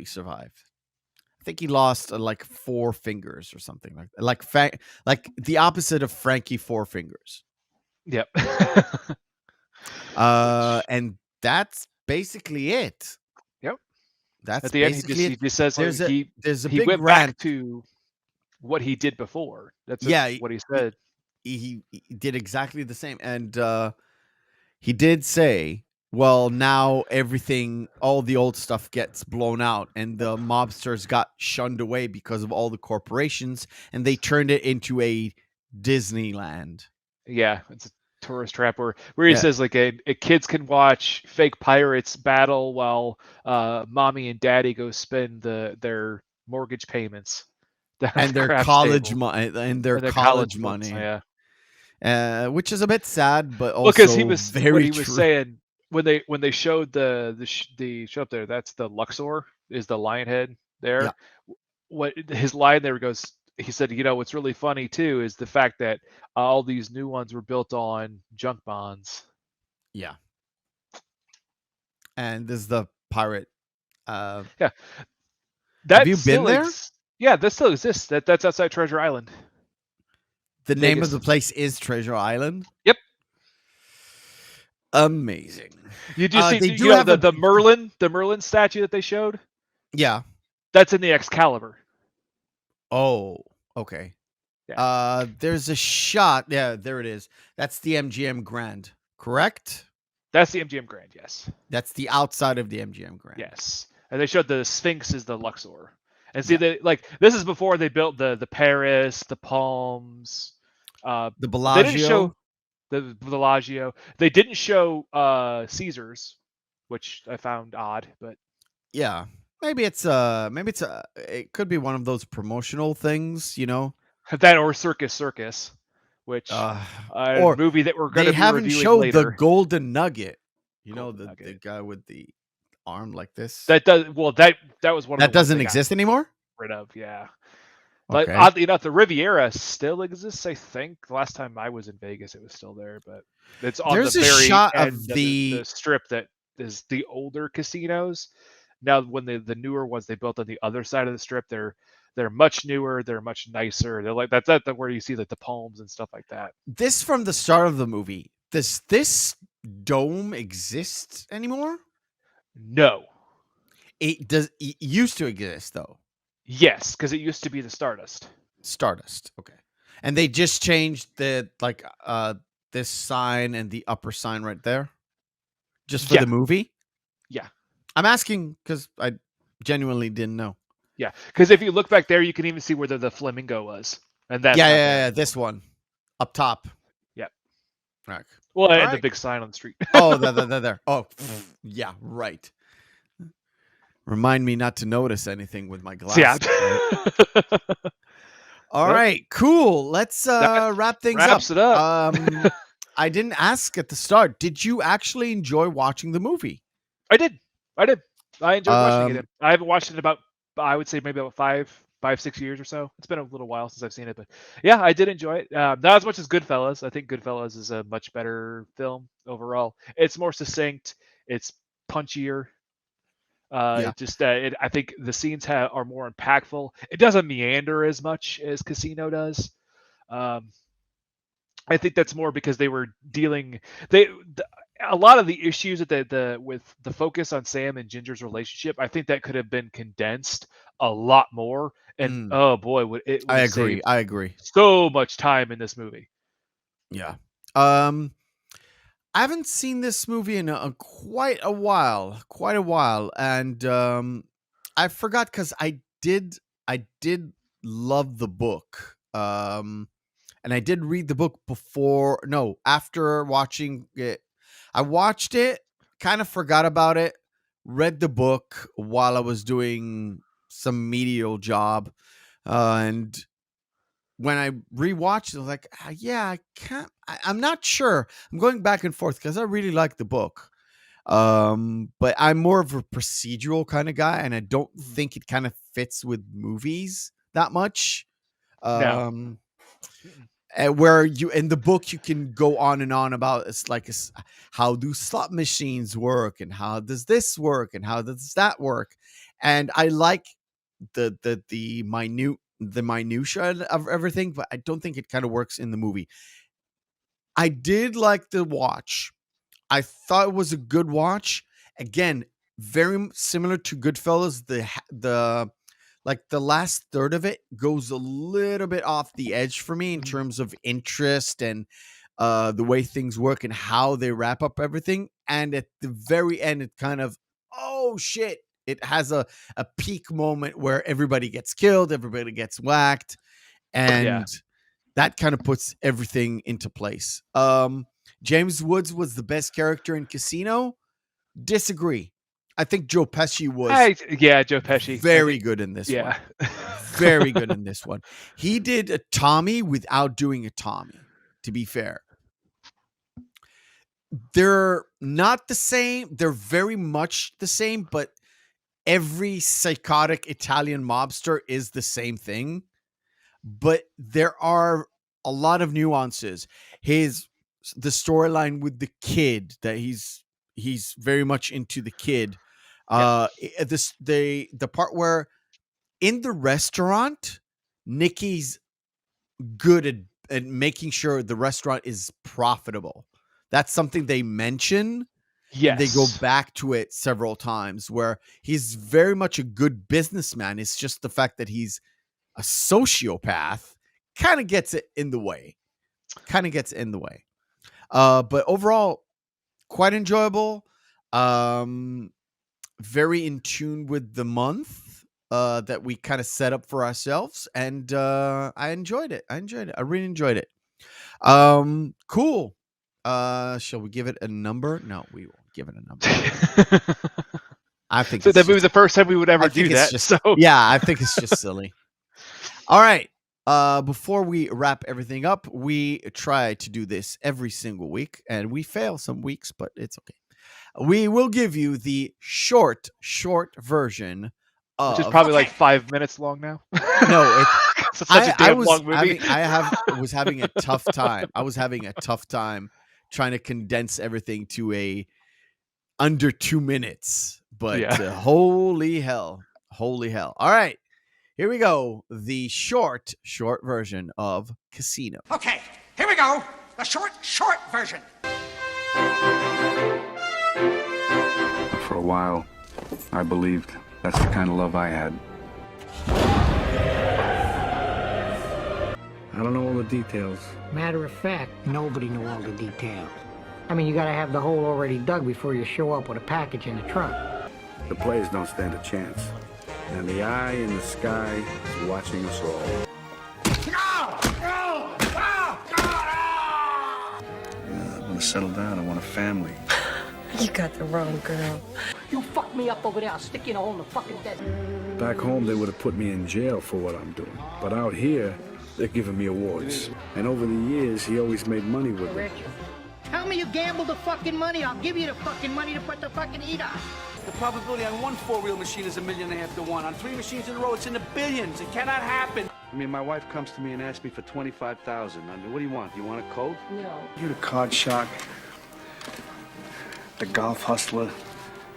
survived. I think he lost like 4 fingers or something like the opposite of Frankie Four Fingers. Yep. And that's basically it. Yep. That's At the end, basically he it. just says There's a he big went rant. back to what he did before. That's Yeah, what he said. he did exactly the same, and he did say, well, now everything, all the old stuff gets blown out, and the mobsters got shunned away because of all the corporations, and they turned it into a Disneyland. Yeah, it's a tourist trap where he Yeah. says like a kids can watch fake pirates battle while mommy and daddy go spend their mortgage payments down at And the their craps college table. money, and Or their their college books, money, yeah. which is a bit sad, but Well, because he also was what very he was true. saying when they showed the show up there. That's the Luxor is the lion head there. Yeah. What his line there goes, he said, what's really funny too is the fact that all these new ones were built on junk bonds. Yeah. And this is the pirate. Yeah, Have that you been still there? yeah, that still exists. That's outside Treasure Island. The name of Vegas. the place is Treasure Island. Yep. Amazing. You do see They do have the Merlin statue that they showed? Yeah. That's in the Excalibur. Oh, okay. Yeah. There's a shot. Yeah, there it is. That's the MGM Grand, correct? That's the MGM Grand, yes. That's the outside of the MGM Grand. Yes. And they showed the Sphinx is the Luxor. And see, Yeah. they like this is before they built the Paris, the Palms, The they Bellagio. didn't show the Bellagio. They didn't show Caesars, which I found odd, but Yeah. Maybe it could be one of those promotional things, that or Circus, which or a movie that we're going they to be haven't reviewing showed later. the Golden Nugget. Golden The Nugget. guy with the arm like this. That does that was one of That the ones doesn't they got exist anymore? rid of, yeah. But Okay. oddly enough, the Riviera still exists. I think the last time I was in Vegas, it was still there, but it's on There's the a very shot end of the strip that is the older casinos. Now, when the newer ones they built on the other side of the strip, they're much newer. They're much nicer. They're like that's where you see like the palms and stuff like that. this from the start of the movie. Does this dome exist anymore? No. It used to exist though. Yes, because it used to be the Stardust. Stardust. Okay. And they just changed the this sign and the upper sign right there. Just for Yeah. the movie? Yeah. I'm asking because I genuinely didn't know. Yeah, because if you look back there, you can even see where the flamingo was, and that's not there Yeah. anymore. This one up top. Yep. Right. Well, and All the right. big sign on the street. Oh, there. Oh, yeah, right. Remind me not to notice anything with my glasses. Yeah. All Yep. right, cool. Let's wrap things up. Wraps it up. I didn't ask at the start. Did you actually enjoy watching the movie? I did. I enjoyed watching Um, it. I haven't watched it in about, I would say maybe about 5-6 years or so. It's been a little while since I've seen it, but yeah, I did enjoy it. Not as much as Goodfellas. I think Goodfellas is a much better film overall. It's more succinct. It's punchier. Yeah. It just, I think the scenes are more impactful. It doesn't meander as much as Casino does. I think that's more because they were dealing a lot of the issues that with the focus on Sam and Ginger's relationship. I think that could have been condensed a lot more. And oh boy, would it! I agree. So much time in this movie. Yeah. I haven't seen this movie in quite a while, and I forgot because I did love the book, and I did read the book after watching it. I watched it, kind of forgot about it, read the book while I was doing some medial job, and when I rewatched it, I was like, yeah, I can't. I'm not sure. I'm going back and forth because I really like the book. But I'm more of a procedural kind of guy, and I don't think it kind of fits with movies that much. No. Where you in the book you can go on and on about how do slot machines work and how does this work and how does that work, and I like the minutia of everything, but I don't think it kind of works in the movie. I did like the watch. I thought it was a good watch. Again, very similar to Goodfellas. The last third of it goes a little bit off the edge for me in terms of interest and the way things work and how they wrap up everything. And at the very end, it kind of, oh shit, it has a peak moment where everybody gets killed, everybody gets whacked, and that kind of puts everything into place. James Woods was the best character in Casino. Disagree. I think Joe Pesci was Joe Pesci. very good in this one. Very good in this one. He did a Tommy without doing a Tommy, to be fair. They're not the same. They're very much the same, but every psychotic Italian mobster is the same thing. But there are a lot of nuances. The storyline with the kid, that he's very much into the kid. The part where in the restaurant, Nikki's good at making sure the restaurant is profitable. That's something they mention. Yes. They go back to it several times where he's very much a good businessman. It's just the fact that he's a sociopath kind of gets it in the way. But overall, quite enjoyable. Very in tune with the month that we kind of set up for ourselves, and I enjoyed it. I really enjoyed it. Cool. Shall we give it a number? No, we won't give it a number. I think so. That would be the first time we would ever do that. I think it's just silly. All right. Before we wrap everything up, we try to do this every single week, and we fail some weeks, but it's okay. We will give you the short version of, which is probably like 5 minutes long now. No, it's such a damn long movie. I was having a tough time. Trying to condense everything to under 2 minutes. But holy hell. All right. Here we go. The short version of Casino. Okay, here we go. The short version. For a while, I believed that's the kind of love I had. I don't know all the details. Matter of fact, nobody knew all the details. I mean, you gotta have the hole already dug before you show up with a package in the trunk. The players don't stand a chance. And the eye in the sky is watching us all. I want to settle down. I want a family. You got the wrong girl. You fucked me up over there, I'll stick you in a hole in the fucking desert. Back home, they would have put me in jail for what I'm doing. But out here, they're giving me awards. And over the years, he always made money with them. Tell me you gambled the fucking money, I'll give you the fucking money to put the fucking heat on. The probability on one 4-wheel machine is 1.5 million to 1. On 3 machines in a row, it's in the billions. It cannot happen. I mean, my wife comes to me and asks me for $25,000. I mean, what do you want? You want a coat? No. You're the card shark, the golf hustler,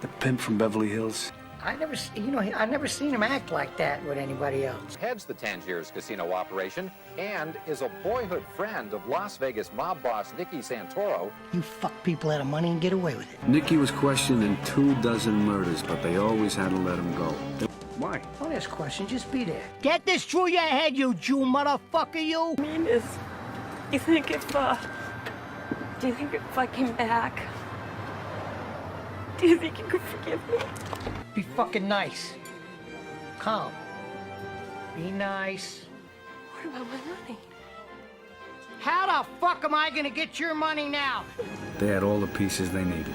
the pimp from Beverly Hills. I never seen him act like that with anybody else. Heads the Tangiers casino operation and is a boyhood friend of Las Vegas mob boss Nicky Santoro. You fuck people out of money and get away with it. Nicky was questioned in 24 murders, but they always had to let him go. Why? Don't ask questions, just be there. Get this through your head, you Jew motherfucker, you! I mean, do you think if I came back, do you think you could forgive me? Be fucking nice. Calm. Be nice. What about my money? How the fuck am I gonna get your money now? They had all the pieces they needed.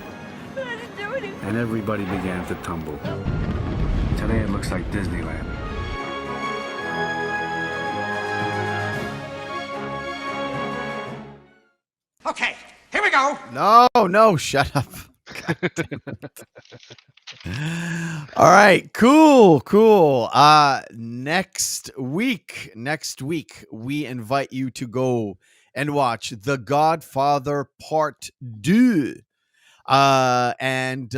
I didn't do anything. And everybody began to tumble. Today it looks like Disneyland. Okay, here we go. No, shut up. All right, cool. Next week, we invite you to go and watch The Godfather Part 2. And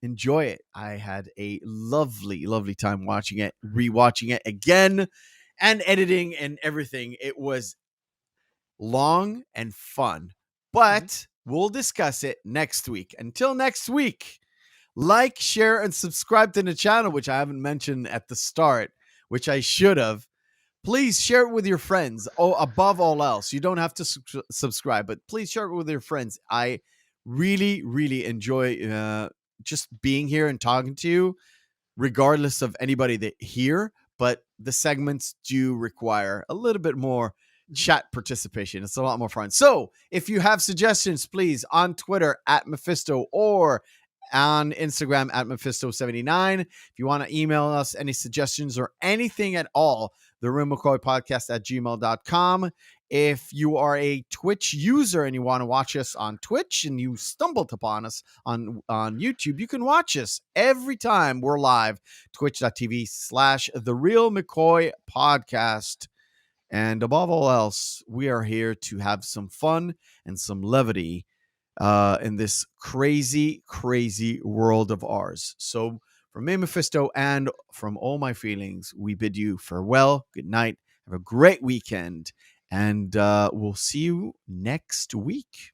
enjoy it. I had a lovely time watching it, rewatching it again, and editing and everything. It was long and fun, but we'll discuss it next week. Until next week, like, share, and subscribe to the channel, which I haven't mentioned at the start, which I should have. Please share it with your friends. Oh, above all else, you don't have to subscribe, but please share it with your friends. I really enjoy just being here and talking to you, regardless of anybody that here. But the segments do require a little bit more chat participation. It's a lot more fun. So if you have suggestions, please, on Twitter at Mephisto or on Instagram at Mephisto79. If you want to email us any suggestions or anything at all, the Reel McCoy podcast at gmail.com. If you are a Twitch user and you want to watch us on Twitch and you stumbled upon us on YouTube, you can watch us every time we're live, twitch.tv/The Reel McCoy podcast. And above all else, we are here to have some fun and some levity in this crazy world of ours. So from me, Mephisto, and from all my feelings, we bid you farewell, good night, have a great weekend, and we'll see you next week.